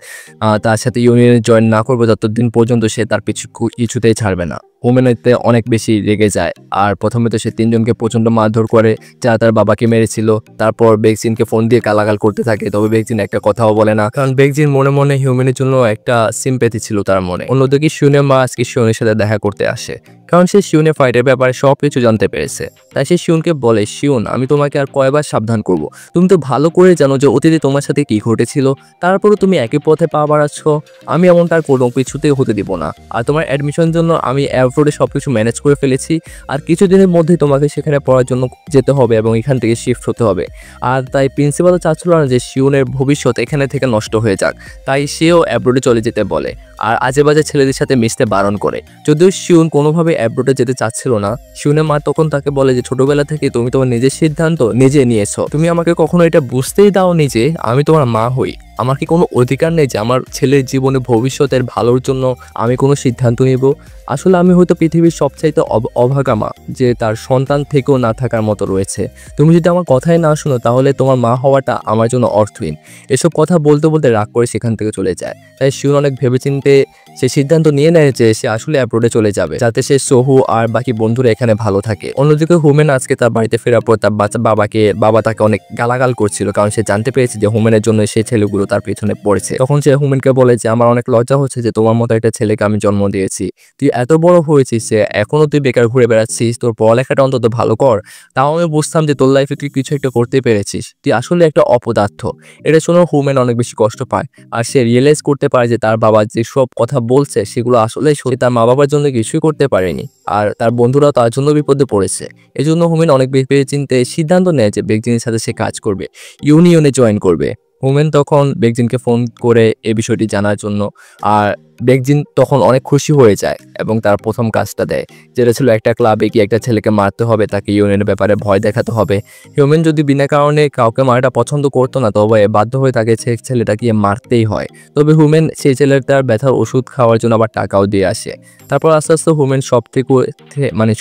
তার সাথে ইউনিয়নে জয়েন না করবে ততদিন পর্যন্ত সে তার পিছু কিছুতেই ছাড়বে না। হোমেন এতে অনেক বেশি রেগে যায়। আর প্রথমে তো সে তিনজনকে প্রচণ্ড মারধর করে যারা তার বাবাকে মেরেছিল। তারপর বেকজিনকে ফোন দিয়ে গালাগাল করতে থাকে, তবে বেকজিন একটা কথাও বলে না, কারণ বেকজিন মনে মনে হিউম্যানের জন্য একটা সিম্প্যাথি ছিল তার মনে। অন্যদিকে শিউনের মা আজকে শিউনের সাথে দেখা করতে আসে, কারণ সে শিউনের ফাইটের ব্যাপারে সব কিছু জানতে পেরেছে। তাই সে শিউনকে বলে, শিউন আমি তোমাকে আর কয়বার সাবধান করব, তুমি তো ভালো করে জানো যে অতীতে তোমার সাথে কি ঘটেছিল, তারপরও তুমি একই পথে পা বাড়াচ্ছ। আমি এমনটা আর কোনো কিছুতেই হতে দিব না। আর তোমার অ্যাডমিশনের জন্য আমি অ্যাব্রোডে সবকিছু ম্যানেজ করে ফেলেছি, আর কিছুদিনের মধ্যে তোমাকে সেখানে পড়ার জন্য যেতে হবে এবং এখান থেকে শিফট হতে হবে। আর তাই প্রিন্সিপালও চাচ্ছিল না যে শিউনের ভবিষ্যৎ এখানে থেকে নষ্ট হয়ে যাক, তাই সেও অ্যাব্রোডে চলে যেতে বলে আর আজে বাজে ছেলেদের সাথে মিশতে বারণ করে। যদিও শিউন কোনোভাবে অ্যাব্রোডে যেতে চাচ্ছিল না, শিউনের মা তখন তাকে বলে যে ছোটবেলা থেকে তুমি তোমার নিজের সিদ্ধান্ত নিজে নিয়েছো, তুমি আমাকে কখনো এটা বুঝতেই দাওনি যে আমি তোমার মা হই। আমার কি কোনো অধিকার নেই যে আমার ছেলের জীবনে ভবিষ্যতের ভালোর জন্য আমি কোনো সিদ্ধান্ত নেব? আসলে আমি হয়তো পৃথিবীর সবচাইতে অভাগা মা, যে তার সন্তান থেকেও না থাকার মতো রয়েছে। তুমি যদি আমার কথাই না শোনো তাহলে তোমার মা হওয়াটা আমার জন্য অর্থহীন। এসব কথা বলতে বলতে রাগ করে সেখান থেকে চলে যায়। তাই শিউন অনেক ভেবেচিন্তে সে সিদ্ধান্ত নিয়ে নেয় যে সে আসলে অ্যাব্রোডে চলে যাবে, যাতে সে সোহু আর বাকি বন্ধুরা এখানে ভালো থাকে। অন্যদিকে হোমেন আজকে তার বাড়িতে ফেরার পর তার বাবা তাকে অনেক গালাগাল করছিল, কারণ সে জানতে পেরেছে যে হোমেনের জন্য সেই ছেলেগুলো তার পেছনে পড়েছে। তখন সে হোমেনকে বলে যে আমার অনেক লজ্জা হচ্ছে যে তোমার মতো একটা ছেলেকে আমি জন্ম দিয়েছি। তুই এত বড় হয়েছিস যে এখনো তুই বেকার ঘুরে বেড়াচ্ছিস, তোর পড়ালেখাটা অন্তত ভালো কর। তাও আমি বুঝতাম যে তোর লাইফে তুই কিছু একটা করতে পেরেছিস, তুই আসলে একটা অপদার্থ। এটা শুনে হোমেন অনেক বেশি কষ্ট পায়, আর সে রিয়েলাইজ করতে পারে যে তার বাবা যে সব কথা বলছে সেগুলো আসলে সত্যি, তার মা বাবার জন্য কিছুই করতে পারেনি, আর তার বন্ধুরাও তার জন্য বিপদে পড়েছে। এজন্য হোমেন অনেক ভেবে চিন্তে সিদ্ধান্ত নেয় যে বেকজিনের সাথে সে কাজ করবে, ইউনিয়নে জয়েন করবে। হোমেন তখন বেকজিনকে ফোন করে এই বিষয়টি জানার জন্য, আর বেকজিন তখন অনেক খুশি হয়ে যায় এবং তার প্রথম কাজটা দেয়, যেটা ছিল একটা ক্লাবে গিয়ে একটা ছেলেকে মারতে হবে, তাকে ইউনিয়নের ব্যাপারে ভয় দেখাতে হবে। হিউম্যান যদি বিনা কারণে কাউকে মারাটা পছন্দ করতো না, তবে বাধ্য হয়ে তাকে ছেলেটাকে মারতেই হয়। তবে হিউম্যান সেই ছেলেটার ব্যথার ওষুধ খাওয়ার জন্য আবার টাকাও দিয়ে আসে। তারপর আস্তে আস্তে হিউম্যান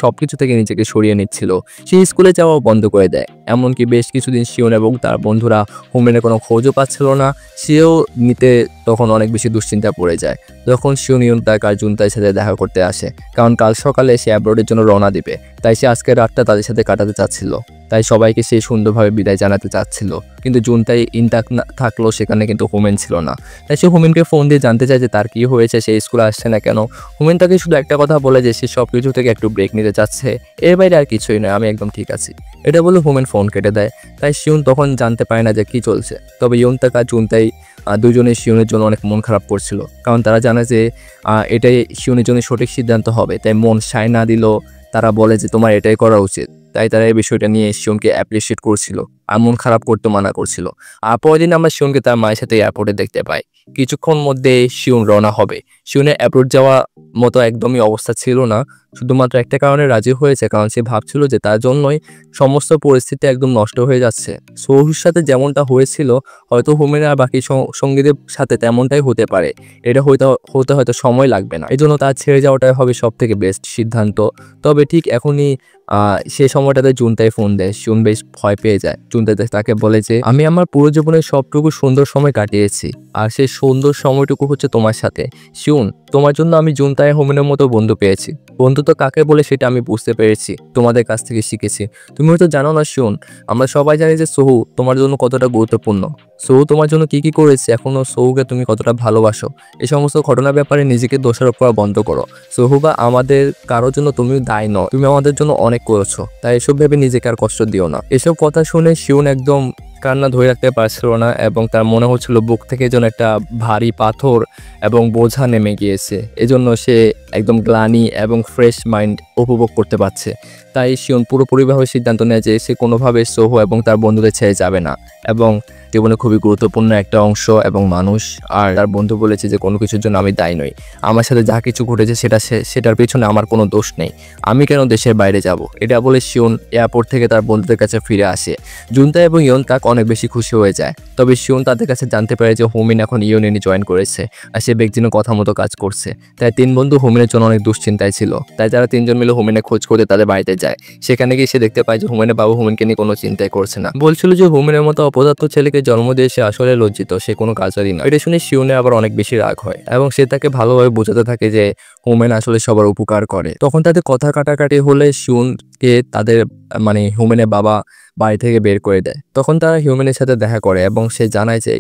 সবকিছু থেকে নিজেকে সরিয়ে নিচ্ছিল। সে স্কুলে যাওয়াও বন্ধ করে দেয়, এমনকি বেশ কিছুদিন শিওন এবং তার বন্ধুরা হিউম্যানের কোনো খোঁজও পাচ্ছিল না। সেও নিতে তখন অনেক বেশি দুশ্চিন্তা পড়ে যায়। যখন শিউন ইউনতাক আর জুনতাইয়ের সাথে দেখা করতে আসে, কারণ কাল সকালে সে অ্যাব্রোডের জন্য রওনা দিবে, তাই সে আজকের রাতটা তাদের সাথে কাটাতে চাচ্ছিল। তাই সবাইকে সে সুন্দরভাবে বিদায় জানাতে চাচ্ছিল, কিন্তু জুনতাই ইনতাক থাকলো সেখানে, কিন্তু হোমেন ছিল না। তাই সে হোমেনকে ফোন দিয়ে জানতে চায় যে তার কি হয়েছে, সে স্কুলে আসছে না কেন। হোমেন তাকে শুধু একটা কথা বলে যে সে সব কিছু থেকে একটু ব্রেক নিতে চাচ্ছে, এর বাইরে আর কিছুই নয়, আমি একদম ঠিক আছি। এটা বলে হোমেন ফোন কেটে দেয়। তাই শিউন তখন জানতে পারে না যে কি চলছে। তবে ইউনতাক আর জুনতাই দুজনে শিউনের জন্য অনেক মন খারাপ করছিল, কারণ তারা জানে যে এটাই শিউনের জন্য সঠিক সিদ্ধান্ত হবে। তাই মন সায় না দিল, তারা বলে যে তোমার এটাই করা উচিত। তাই তারা এই বিষয়টা নিয়ে শিউনকে অ্যাপ্রিসিয়েট করছিল আর মন খারাপ করতে মানা করছিল। আর পরের দিন আমরা শিউনকে তার মায়ের সাথে এয়ারপোর্টে দেখতে পাই। কিছুক্ষণ মধ্যে শিউন রওনা হবে। শিউনের অ্যাপ্রোচ যাওয়া মতো একদমই অবস্থা ছিল না, শুধুমাত্র একটা কারণে রাজি হয়েছে, কারণ সে ভাবছিল যে তার জন্যই সমস্ত পরিস্থিতি একদম নষ্ট হয়ে যাচ্ছে। সৌহির সাথে যেমনটা হয়েছিল হয়তো হোমেন আর বাকি সঙ্গীদের সাথে তেমনটাই হতে পারে। এটা হয়তো সময় লাগবে না, এই জন্য তার ছেড়ে যাওয়াটাই হবে সব থেকে বেস্ট সিদ্ধান্ত। তবে ঠিক এখনই সে সময়টাতে জুনতাই ফোন দেয়। শিউন বেশ ভয় পেয়ে যায়। জুনতাই তাকে বলে যে আমি আমার পুরো জীবনের সবটুকু সুন্দর সময় কাটিয়েছি, আর সেই সুন্দর সময়টুকু হচ্ছে তোমার সাথে। শিউন, তোমার জন্য আমি জুনতাই হোমেনের মতো বন্ধু পেয়েছি, বন্ধুত্ব কাকে বলে সেটা আমি বুঝতে পেরেছি, তোমাদের কাছ থেকে শিখেছি। তুমি হয়তো জানো না শিউন, আমরা সবাই জানি যে সোহু তোমার জন্য কতটা গুরুত্বপূর্ণ। সোহু তোমার জন্য কি কি করেছে, এখনো সোহুকে তুমি কতটা ভালোবাসো। এই সমস্ত ঘটনার ব্যাপারে নিজেকে দোষারোপ করা বন্ধ করো। সোহু বা আমাদের কারোর জন্য তুমি দায়ী নও, তুমি আমাদের জন্য অনেক করেছো, তাই এসব ভেবে নিজেকে আর কষ্ট দিও না। এসব কথা শুনে শিউন একদম কান্না ধরে রাখতে পারছিল না এবং তার মনে হচ্ছিল বুক থেকে যেন একটা ভারী পাথর এবং বোঝা নেমে গিয়েছে। এজন্য সে একদম গ্লানি এবং ফ্রেশ মাইন্ড উপভোগ করতে পারছে। তাই শিওন পুরোপুরিভাবে সিদ্ধান্ত নেয় যে সে কোনোভাবে সোহো এবং তার বন্ধুদের ছেড়ে যাবে না এবং জীবনে খুবই গুরুত্বপূর্ণ একটা অংশ এবং মানুষ। আর তার বন্ধু বলেছে যে কোনো কিছুর জন্য আমি দায়ী নই, আমার সাথে যা কিছু ঘটেছে সেটার পিছনে আমার কোনো দোষ নেই, আমি কেন দেশের বাইরে যাব। এটা বলে শিওন এয়ারপোর্ট থেকে তার বন্ধুদের কাছে ফিরে আসে। জুনতা এবং ইয়ন তাক অনেক বেশি খুশি হয়ে যায়। তবে শিওন তাদের কাছে জানতে পারে যে হুমিন এখন ইউনিয়নে জয়েন করেছে আর সে বেকজিনের কথা মতো কাজ করছে। তাই তিন বন্ধু হুমিনের জন্য অনেক দুশ্চিন্তায় ছিল। তাই তারা তিনজন মিলে হুমিনের খোঁজ করতে তাদের বাড়িতে যায়। সেখানে গিয়ে সে দেখতে পায় যে হুমিনের বাবা হুমিনকে নিয়ে কোনো চিন্তাই করছে না। বলছিল যে হুমিনের মতো অপদার্থ ছেলেকে জন্ম দিয়ে সে আসলে লজ্জিত, সে কোনো কাজেরই না। এটা শুনে শিওনের আবার অনেক বেশি রাগ হয় এবং সে তাকে ভালোভাবে বোঝাতে থাকে যে হুমেন আসলে সবার উপকার করে। তখন তাদের কথা কাটাকাটি হলে শিওনকে তাদের হিউম্যানের বাবা বাড়ি থেকে বের করে দেয়। তখন তারা হিউম্যানের সাথে দেখা করে এবং সে জানায় যে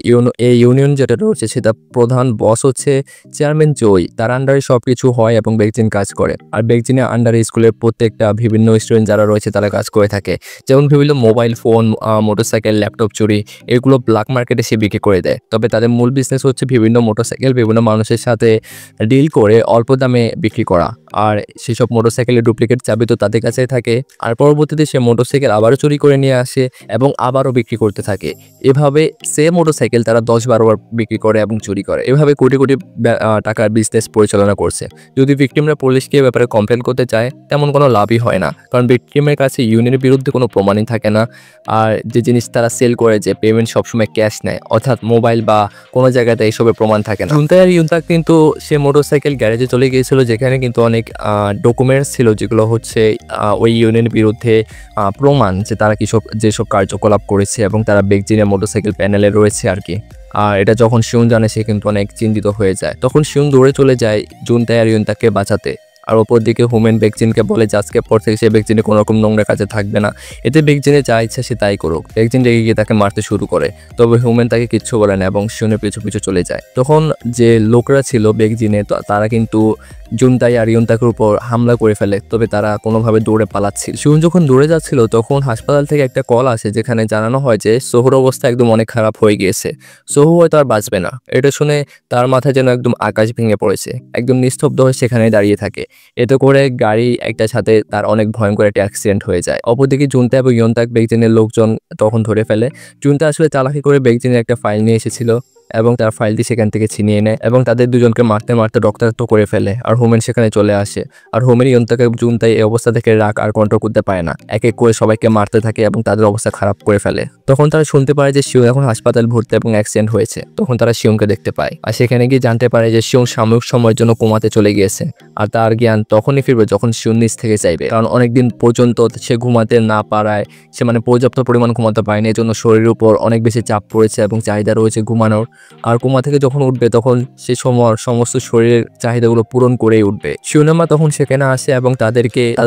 এই ইউনিয়ন যেটা রয়েছে সেটা প্রধান বস হচ্ছে চেয়ারম্যান জয়, তার আন্ডারে সবকিছু হয় এবং বেকজিন কাজ করে। আর বেকজিনের আন্ডারে স্কুলের প্রত্যেকটা বিভিন্ন স্টুডেন্ট যারা রয়েছে তারা কাজ করে থাকে, যেমন বিভিন্ন মোবাইল ফোন, মোটরসাইকেল, ল্যাপটপ চুরি, এগুলো ব্ল্যাক মার্কেটে সে বিক্রি করে দেয়। তবে তাদের মূল বিজনেস হচ্ছে বিভিন্ন মোটরসাইকেল বিভিন্ন মানুষের সাথে ডিল করে অল্প দামে বিক্রি করা। আর সেসব মোটরসাইকেলের ডুপ্লিকেট চাবি তো তাদের কাছেই থাকে। আর পরবর্তীতে সে মোটরসাইকেল আবারও চুরি করে নিয়ে আসে এবং আবারও বিক্রি করতে থাকে। এভাবে সেম মোটরসাইকেল তারা 10-12 বার বিক্রি করে এবং চুরি করে। এভাবে কোটি কোটি টাকার বিজনেস পরিচালনা করছে। যদি ভিকটিমরা পুলিশকে ব্যাপারে কমপ্লেন করতে চায় তেমন কোনো লাভই হয় না, কারণ ভিকটিমের কাছে ইউনিয়নের বিরুদ্ধে কোনো প্রমাণই থাকে না। আর যে জিনিস তারা সেল করে, যে পেমেন্ট সবসময় ক্যাশ নেয়, অর্থাৎ মোবাইল বা কোনো জায়গাতে এইসবের প্রমাণ থাকে না। জুনতাই আর ইউনতাক কিন্তু সে মোটরসাইকেল গ্যারেজে চলে গিয়েছিল, যেখানে কিন্তু অনেক ডকুমেন্টস ছিল যেগুলো হচ্ছে ওই ইউনিয়নের বিরুদ্ধে প্রমাণ যে তারা যেসব কার্যকলাপ করেছে এবং তারা বেকজিনের মোটরসাইকেল প্যানেলে রয়েছে আর কি। আর এটা যখন শিউন জানে সে কিন্তু অনেক চিন্তিত হয়ে যায়। তখন শিউন দৌড়ে চলে যায় জুনতাই আর ইউনতাককে বাঁচাতে। আর ওপর দিকে হুমেন বেকজিনকে বলে যে আজকের পর থেকে সে বেকজিনে কোনো রকম নোংরা কাজে থাকবে না, এতে বেকজিনে যা ইচ্ছা সে তাই করুক। বেকজিন রেগে গিয়ে তাকে মারতে শুরু করে, তবে হুমেন তাকে কিচ্ছু বলে না এবং শিউনের পিছু পিছু চলে যায়। তখন যে লোকরা ছিল বেকজিনে তারা কিন্তু জুনতাই আর ইউনতাকের উপর হামলা করে ফেলে, তবে তারা কোনোভাবে দৌড়ে পালাচ্ছিল। শিউন যখন দৌড়ে যাচ্ছিল তখন হাসপাতাল থেকে একটা কল আসে, যেখানে জানানো হয় যে সোহুর অবস্থা একদম অনেক খারাপ হয়ে গিয়েছে, সোহু হয়তো আর বাঁচবে না। এটা শুনে তার মাথায় যেন একদম আকাশ ভেঙে পড়েছে, একদম নিস্তব্ধ হয়ে সেখানে দাঁড়িয়ে থাকে। এতে করে গাড়ি একটার সাথে তার অনেক ভয়ঙ্কর একটা অ্যাক্সিডেন্ট হয়ে যায়। অপরদিকে জুনতা এবং ইয়নতাক বেকজিনের লোকজন তখন ধরে ফেলে। জুনতা আসলে চালাকি করে বেকজিনের একটা ফাইল নিয়ে এসেছিল এবং তার ফাইলটি সেখান থেকে ছিনিয়ে নেয় এবং তাদের দুজনকে মারতে মারতে রক্তাক্ত করে ফেলে। আর হোমেন সেখানে চলে আসে। আর হোমেন ইয়নতাকে জুনতাই এই অবস্থা থেকে রাগ আর কন্ট্রোল করতে পারে না, এক এক করে সবাইকে মারতে থাকে এবং তাদের অবস্থা খারাপ করে ফেলে। তখন তারা শুনতে পারে যে শিউন এখন হাসপাতাল ভর্তি এবং অ্যাক্সিডেন্ট হয়েছে। তখন তারা শিউনকে দেখতে পায় আর সেখানে গিয়ে জানতে পারে যে শিউন সাময়িক সময়ের জন্য কোমাতে চলে গিয়েছে। আর তার জ্ঞান তখনই ফিরবে যখন শিউন নিজ থেকে চাইবে, কারণ অনেকদিন পর্যন্ত সে ঘুমাতে না পারায় সে পর্যাপ্ত পরিমাণ ঘুমাতে পারেনি, এজন্য শরীরের উপর অনেক বেশি চাপ পড়েছে এবং চাহিদা রয়েছে ঘুমানোর। আর কোমা থেকে যখন উঠবে তখন সে সমস্ত শরীরের চাহিদাগুলো পূরণ করেই উঠবে। শিউনের মা তখন সেখানে আসে এবং তাদের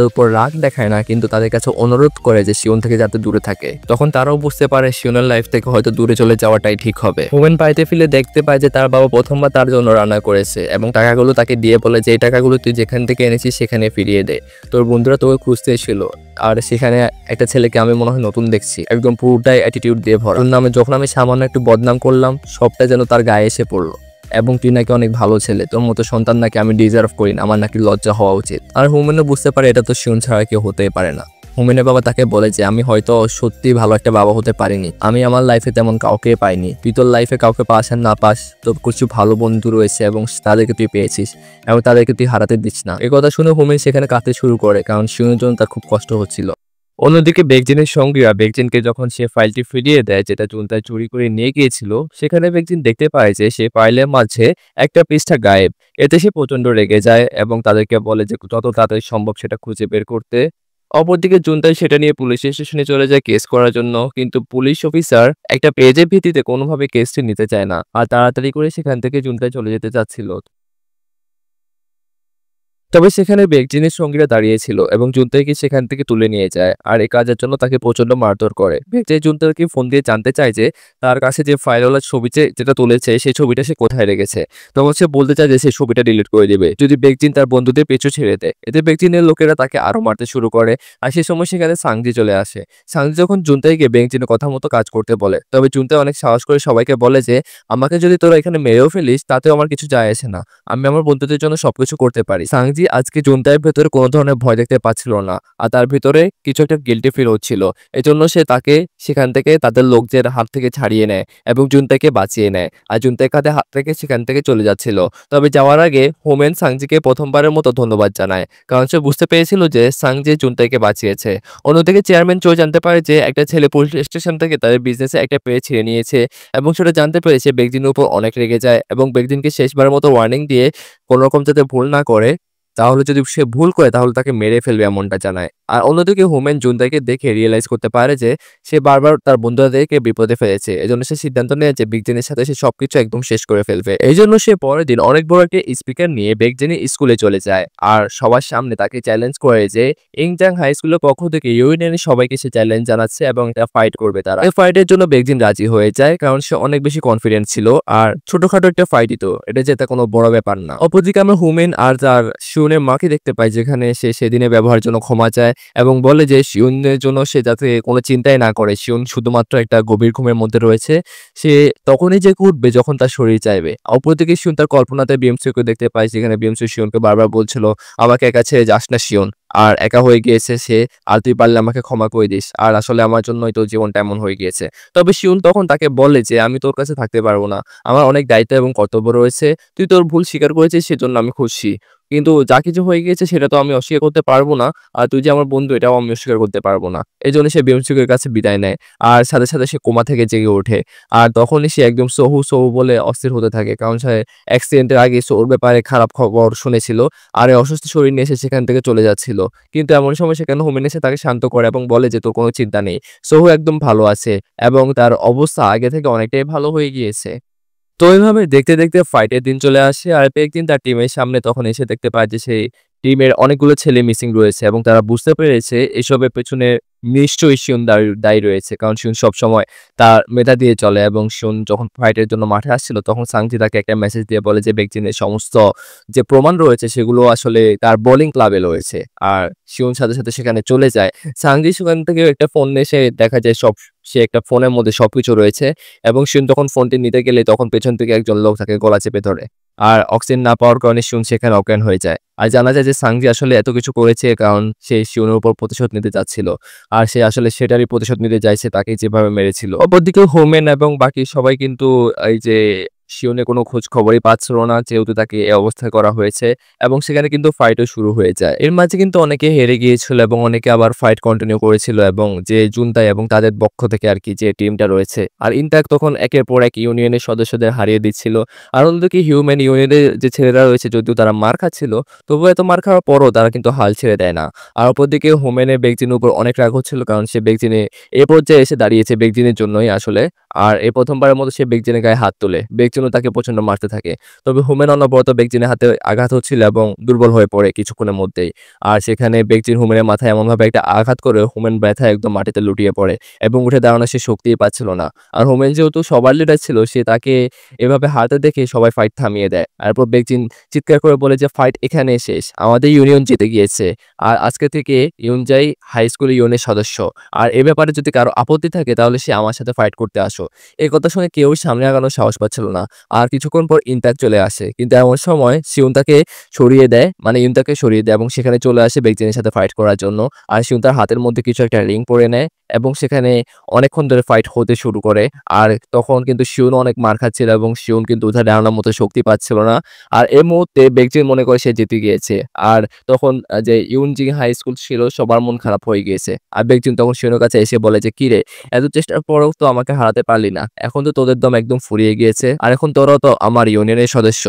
উপর রাগ দেখায় না, কিন্তু তাদের কাছে অনুরোধ করে যে শিউন থেকে যাতে দূরে থাকে। তখন তারাও বুঝতে পারে শিউনের লাইফ থেকে হয়তো দূরে চলে যাওয়াটাই ঠিক হবে। হোমেন বাড়িতে ফিরে দেখতে পায় যে তার বাবা প্রথমবার তার জন্য রান্না করেছে এবং টাকাগুলো তাকে দিয়ে বলে যে এই টাকাগুলো তুই যেখান থেকে এনেছিস সেখানে ফিরিয়ে দে, তোর বন্ধুরা তোকে খুঁজতে ছিল। আর সেখানে একটা ছেলেকে আমি মনে হয় নতুন দেখছি, একদম পুরোটাই অ্যাটিটিউড দিয়ে ভরা। তোর নামে যখন আমি সামান্য একটু বদনাম করলাম সবটা যেন তার গায়ে এসে পড়লো, এবং তুই নাকি অনেক ভালো ছেলে, তোর মতো সন্তান নাকি আমি ডিজার্ভ করি না, আমার নাকি লজ্জা হওয়া উচিত। আর হুমেনও বুঝতে পারে এটা তো শিউন ছাড়া কেউ হতেই পারে না। হুমেনের বাবা তাকে বলে যে আমি হয়তো সত্যি ভালো একটা বাবা হতে পারিনি, আমি আমার লাইফে তেমন কাউকে পাইনি, তুই তোর লাইফে কাউকে পাস আর না পাস, তোর কিছু ভালো বন্ধু রয়েছে এবং তাদেরকে তুই পেয়েছিস এবং তাদেরকে তুই হারাতে দিস না। এই কথা শুনে হুমেন সেখানে কাঁদতে শুরু করে, কারণ শিউনের জন্য তার খুব কষ্ট হচ্ছিল। অন্যদিকে বেকজিনের সঙ্গীরা বেকজিনকে যখন সে ফাইলটি ফিরিয়ে দেয় যেটা জুনতাই চুরি করে নিয়ে গিয়েছিল, সেখানে বেকজিন দেখতে পায় যে সে ফাইলের মাঝে একটা পৃষ্ঠা গায়েব। এতে সে প্রচন্ড রেগে যায় এবং তাদেরকে বলে যে যত তাড়াতাড়ি সম্ভব সেটা খুঁজে বের করতে। অপরদিকে জুনতাই সেটা নিয়ে পুলিশ স্টেশনে চলে যায় কেস করার জন্য, কিন্তু পুলিশ অফিসার একটা পেজের ভিত্তিতে কোনোভাবে কেসটি নিতে চায় না আর তাড়াতাড়ি করে সেখান থেকে জুনতাই চলে যেতে চাচ্ছিল। তবে সেখানে বেকজিনের সঙ্গীরা দাঁড়িয়েছিল এবং জুনতাইকে সেখান থেকে তুলে নিয়ে যায় আর এই কাজের জন্য তাকে প্রচন্ড মারধর করে। বেকজি জুনতাইকে ফোন দিয়ে জানতে চায় যে তার কাছে যে ফাইলওয়ালা ছবি যেটা তুলেছে সেই ছবিটা সে কোথায় রেখেছে। তখন সে বলতে চায় যে সেই ছবিটা ডিলিট করে দিবে যদি বেকজিন তার বন্ধুদের পিছু ছেড়ে দেয়। এতে বেকজিনের লোকেরা তাকে আরো মারতে শুরু করে আর সেই সময় সেখানে সাংজি চলে আসে। সাংজি যখন জুনতাইকে বেকজিনের কথা মতো কাজ করতে বলে, তবে জুনতাই অনেক সাহস করে সবাইকে বলে যে আমাকে যদি তোরা এখানে মেরেও ফেলিস তাতেও আমার কিছু যায় আসে না, আমি আমার বন্ধুদের জন্য সবকিছু করতে পারি। সাংজি আজকে জুনতাইয়ের ভেতরে কোনো ধরনের ভয় দেখতে পাচ্ছিল না আর তার ভিতরে কিছু একটা গিল্টি ফিল হচ্ছিল। এজন্য সে তাকে সেখান থেকে তাদের লোকদের হাত থেকে ছাড়িয়ে নেয় এবং জুনতাইকে বাঁচিয়ে নেয় আর জুনতাই কাঁধে হাত থেকে সেখান থেকে চলে যাচ্ছিল। তবে যাওয়ার আগে হোমেন সাংজিকে প্রথমবারের মতো ধন্যবাদ জানায়, কারণ সে বুঝতে পেরেছিল যে সাংজি জুনতাইকে বাঁচিয়েছে। অন্যদিকে চেয়ারম্যান চো জানতে পারে যে একটা ছেলে পুলিশ স্টেশন থেকে তাদের বিজনেসে একটা পেয়ে ছিঁড়ে নিয়েছে এবং সেটা জানতে পেরেছে বেকজিনের উপর অনেক রেগে যায় এবং বেকজিনকে শেষবারের মতো ওয়ার্নিং দিয়ে কোনোরকম যাতে ভুল না করে, তাহলে যদি সে ভুল করে তাহলে তাকে মেরে ফেলবে এমনটা জানায়। আর অন্যদিকে হোমেন জুনতাইকে দেখে রিয়েলাইজ করতে পারে যে সে বারবার তার বন্ধুদেরকে বিপদে ফেলেছে। এজন্য সে সিদ্ধান্ত নেয় যে বেকজিনের সাথে সে সবকিছু একদম শেষ করে ফেলবে। এই জন্য সে পরের দিন অনেক বড় একটা স্পিকার নিয়ে বেকজিনের স্কুলে চলে যায় আর সবার সামনে তাকে চ্যালেঞ্জ করে যে ইংজাং হাই স্কুলের পক্ষ থেকে ইউনিয়নের সবাইকে সে চ্যালেঞ্জ জানাচ্ছে এবং এটা ফাইট করবে তারা। এই ফাইটের জন্য বেকজিন রাজি হয়ে যায় কারণ সে অনেক বেশি কনফিডেন্ট ছিল আর ছোটখাটো একটা ফাইটই তো, এটা যেটা কোনো বড় ব্যাপার না। অপরদিকে আমরা হুমেন আর তার শিউনের মাকে দেখতে পাই যেখানে সে সেদিনের ব্যবহারের জন্য ক্ষমা চায় এবং বলে যে শিউনের জন্য সে যাতে কোনো চিন্তাই না করে, শিউন শুধুমাত্র একটা গভীর ঘুমের মধ্যে রয়েছে, সে তখনই যে উঠবে যখন তার শরীর চাইবে। অপরদিকে শিউন তার কল্পনাতে বিএমসিকে দেখতে পায় যেখানে বিএমসি শিউনকে বারবার বলছিল আমাকে একা ছেড়ে যাস না শিউন, আর একা হয়ে গিয়েছে সে, আর তুই পারলে আমাকে ক্ষমা করে দিস, আর আসলে আমার জন্যই তোর জীবনটা এমন হয়ে গিয়েছে। তবে শিউন তখন তাকে বলে যে আমি তোর কাছে থাকতে পারবো না, আমার অনেক দায়িত্ব এবং কর্তব্য রয়েছে, তুই তোর ভুল স্বীকার করেছিস সেজন্য আমি খুশি, কিন্তু যা কিছু হয়ে গিয়েছে সেটা তো আমি অস্বীকার করতে পারবো না, আর তুই যে আমার বন্ধু এটাও আমি অস্বীকার করতে পারবো না। এই জন্য সে বিএমসিকের কাছে বিদায় নেয় আর সাথে সাথে সে কোমা থেকে জেগে ওঠে। আর তখনই সে একদম সহু সহু বলে অস্থির হতে থাকে, কারণ সে অ্যাক্সিডেন্টের আগে ওর ব্যাপারে খারাপ খবর শুনেছিল আর এই অসুস্থ শরীর নিয়ে সে সেখান থেকে চলে যাচ্ছিল। কিন্তু এমন সময় সেখানে হোমেন এসে তাকে শান্ত করে এবং বলে যে তোর কোনো চিন্তা নেই, সোহু একদম ভালো আছে এবং তার অবস্থা আগে থেকে অনেকটাই ভালো হয়ে গিয়েছে। তো এইভাবে দেখতে দেখতে ফাইটের দিন চলে আসে আর একদিন তার টিমের সামনে তখন এসে দেখতে পায় যে সেই টিমের অনেকগুলো ছেলে মিসিং রয়েছে এবং তারা বুঝতে পেরেছে এসবের পেছনে নিশ্চয়ই শিউন দায়ী রয়েছে, কারণ শিউন সবসময় তার মেধা দিয়ে চলে এবং শিউন যখন ফাইটের জন্য মাঠে আসছিল তখন সাংজি তাকে একটা মেসেজ দিয়ে বলে যে বেকজিনের সমস্ত যে প্রমাণ রয়েছে সেগুলো আসলে তার বোলিং ক্লাবে রয়েছে। আর শিউন সাথে সাথে সেখানে চলে যায়। সাংজি সেখান থেকে একটা ফোন নিয়ে সে দেখা যায় সে একটা ফোনের মধ্যে সবকিছু রয়েছে এবং শিউন তখন ফোনটি নিতে গেলে তখন পেছন থেকে একজন লোক তাকে গলা চেপে ধরে আর অক্সিজেন না পাওয়ার কারণে শিউন সেখানে অজ্ঞান হয়ে যায়। আর জানা যায় যে সাংজি আসলে এত কিছু করেছে কারণ সে শিউনের উপর প্রতিশোধ নিতে যাচ্ছিল আর সে আসলে সেটারই প্রতিশোধ নিতে চাইছে তাকে যেভাবে মেরেছিল। অপরদিকে হোমেন এবং বাকি সবাই কিন্তু এই যে শিউনের কোনো খোঁজ খবরই পাচ্ছিল না যেহেতু তাকে এই অবস্থায় করা হয়েছে এবং সেখানে কিন্তু ফাইটও শুরু হয়ে যায়। এর মাঝে কিন্তু অনেকে হেরে গিয়েছিল এবং অনেকে আবার ফাইট কন্টিনিউ করেছিল এবং যে জুনতাই এবং তাদের পক্ষ থেকে আর কি যে টিমটা রয়েছে আর ইনট্যাক্ট তখন একের পর এক ইউনিয়নের সদস্যদের হারিয়ে দিচ্ছিল। আর অন্যদিকে হিউম্যান ইউনিয়নের যে ছেলেরা রয়েছে যদিও তারা মার খাচ্ছিল তবুও এত মার খাওয়ার পরও তারা কিন্তু হাল ছেড়ে দেয় না। আর অপরদিকে হোমেনের বেকজিনের উপর অনেক রাগ হচ্ছিল কারণ সে বেকজিনে এ পর্যায়ে এসে দাঁড়িয়েছে বেকজিনের জন্যই আসলে। আর এই প্রথমবারের মতো সে বেকজিনের গায়ে হাত তোলে, বেকজিনও তাকে প্রচন্ড মারতে থাকে। তবে হোমেন অনবরত বেকজিনের হাতে আঘাত হচ্ছিল এবং দুর্বল হয়ে পড়ে কিছুক্ষণের মধ্যেই। আর সেখানে বেকজিন হোমেনের মাথায় এমনভাবে একটা আঘাত করে হোমেন ব্যথায় একদম মাটিতে লুটিয়ে পড়ে এবং উঠে দাঁড়ানোর সে শক্তিই পাচ্ছিল না। আর হোমেন যেহেতু সবার লিডার ছিল সে তাকে এভাবে হারতে দেখে সবাই ফাইট থামিয়ে দেয়। এরপর বেকজিন চিৎকার করে বলে যে ফাইট এখানে শেষ, আমাদের ইউনিয়ন জিতে গিয়েছে আর আজকে থেকে ইউনজাই হাই স্কুল ইউনিয়নের সদস্য, আর এ ব্যাপারে যদি কারো আপত্তি থাকে তাহলে সে আমার সাথে ফাইট করতে আসো। এই কথা শুনে কেউ সামনে আগানোর সাহস পাচ্ছিল না। আর কিছুক্ষণ পর ইনতাক চলে আসে, কিন্তু এমন সময় শিউন তাকে সরিয়ে দেয়, মানে ইনতাকে সরিয়ে দেয় এবং সেখানে চলে আসে বেকজিনের সাথে ফাইট করার জন্য। আর শিউন তার হাতের মধ্যে কিছু একটা রিং পরে নেয় এবং সেখানে অনেকক্ষণ ধরে ফাইট হতে শুরু করে। আর তখন কিন্তু শিউন অনেক মার খাচ্ছিল এবং শিউন কিন্তু উঠে দাঁড়ানোর মতো শক্তি পাচ্ছিল না। আর এই মুহূর্তে বেকজিন মনে করে সে জিতে গিয়েছে। আর তখন যে ইউনজিং হাই স্কুল ছিল সবার মন খারাপ হয়ে গিয়েছে। আর বেকজিন তখন শিউনের কাছে এসে বলে যে কিরে, এত চেষ্টার পরেও তো আমাকে হারাতে পারলি না, এখন তো তোদের দম একদম ফুরিয়ে গিয়েছে আর এখন তোরাও তো আমার ইউনিয়নের সদস্য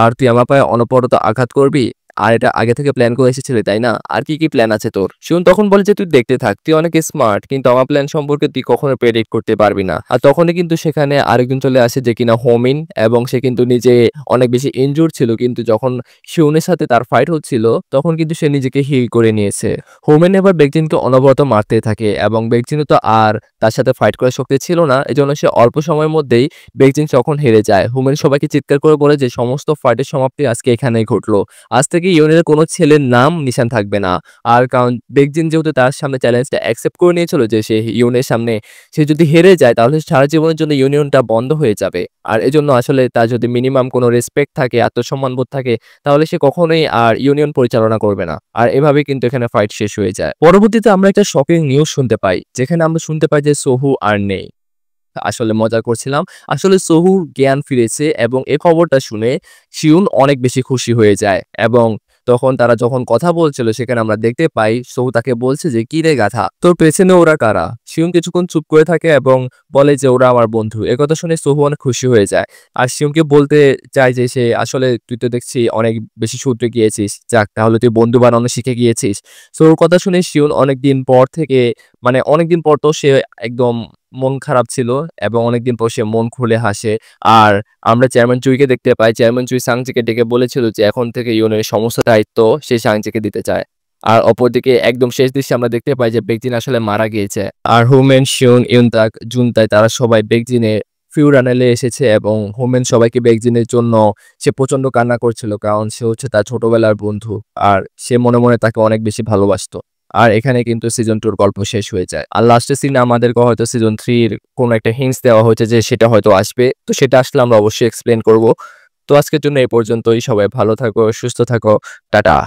আর তুই আমার পায়ে অনবরত আঘাত করবি, আর এটা আগে থেকে প্ল্যান করে এসেছিলি তাই না? আর কি প্ল্যান আছে তোর? শিউন তখন বলে যে তুই দেখতে থাক, তুই অনেক স্মার্ট কিন্তু আমার প্ল্যান সম্পর্কে তুই কখনো প্রেডিক্ট করতে পারবি না। আর তখনই কিন্তু সেখানে আরেকজন চলে আসে যে কিনা হোমিন, এবং সে কিন্তু নিজে অনেক বেশি ইনজুর ছিল, কিন্তু যখন শিউনের সাথে তার ফাইট হচ্ছিল তখন কিন্তু সে নিজেকে হিল করে নিয়েছে। হোমেন এবার বেকজিনকে অনবরত মারতে থাকে এবং বেকজিনও তো আর তার সাথে ফাইট করার শক্তি ছিল না, এজন্য সে অল্প সময়ের মধ্যেই বেকজিন তখন হেরে যায়। হোমেন সবাইকে চিৎকার করে বলে যে সমস্ত ফাইটের সমাপ্তি আজকে এখানেই ঘটলো, আজ থেকে ইউনিয়নের কোনো ছেলের নাম নিশান থাকবে না। আর কারণ বেকজিন যেহেতু তার সামনে চ্যালেঞ্জটা অ্যাকসেপ্ট করে নিয়েছিল যে সে ইউনিয়নের সামনে সে যদি হেরে যায় তাহলে সারা জীবনের জন্য ইউনিয়নটা বন্ধ হয়ে যাবে। আর এজন্য আসলে তার যদি মিনিমাম কোনো রেসপেক্ট থাকে, আত্মসম্মানবোধ থাকে, তাহলে সে কখনোই আর ইউনিয়ন পরিচালনা করবে না। আর এভাবে কিন্তু এখানে ফাইট শেষ হয়ে যায়। পরবর্তীতে আমরা একটা শকিং নিউজ শুনতে পাই, যেখানে আমরা শুনতে পাই যে সোহু আর নেই। আসলে মজা করছিলাম। আসলে সোহুর জ্ঞান ফিরেছে এবং এই খবরটা শুনে শিউন অনেক বেশি খুশি হয়ে যায় এবং তখন তারা যখন কথা বলছিল সেখানে আমরা দেখতে পাই সোহু তাকে বলছে যে কি রে গাধা, তোর পেছনে ওরা কারা? শিউন কিছুক্ষণ চুপ করে থাকে এবং বলে যে ওরা আমার বন্ধু। একথা শুনে সোহু অনেক খুশি হয়ে যায় আর শিউনকে বলতে চায় যে সে আসলে তুই তো দেখছি অনেক বেশি শুধরে গিয়েছিস, যাক তাহলে তুই বন্ধু বানানো শিখে গিয়েছিস। সোহুর কথা শুনে শিউন অনেকদিন পর থেকে অনেকদিন পর তো সে একদম মন খারাপ ছিল এবং অনেকদিন পর সে মন খুলে হাসে। আর আমরা চেয়ারম্যান চুইকে দেখতে পাই, চেয়ারম্যান চুই সাংজিকে ডেকে বলেছিল যে এখন থেকে ইউনিয়নের সমস্ত দায়িত্ব সে সাংজিকে দিতে চায়। আর অপরদিকে একদম শেষ দৃশ্যে আমরা দেখতে পাই যে বেকজিন আসলে মারা গিয়েছে। আর হোমেন, শিউন, ইউনতাক, জুনতাই তারা সবাই বেকজিনের ফিউরানেলে এসেছে এবং হোমেন সবাইকে বেকজিনের জন্য সে প্রচন্ড কান্না করছিল, কারণ সে হচ্ছে তার ছোটবেলার বন্ধু আর সে মনে মনে তাকে অনেক বেশি ভালোবাসতো। আর এখানে কিন্তু সিজন 2 এর গল্প শেষ হয়ে যায়। আর লাস্টের সিনে আমাদেরকে হয়তো সিজন 3 এর কোনো একটা হিন্টস দেওয়া হয়েছে যে সেটা হয়তো আসবে। তো সেটা আসলে আমরা অবশ্যই এক্সপ্লেইন করব। তো আজকের জন্য এই পর্যন্তই। সবাই ভালো থাকো, সুস্থ থাকো। টাটা।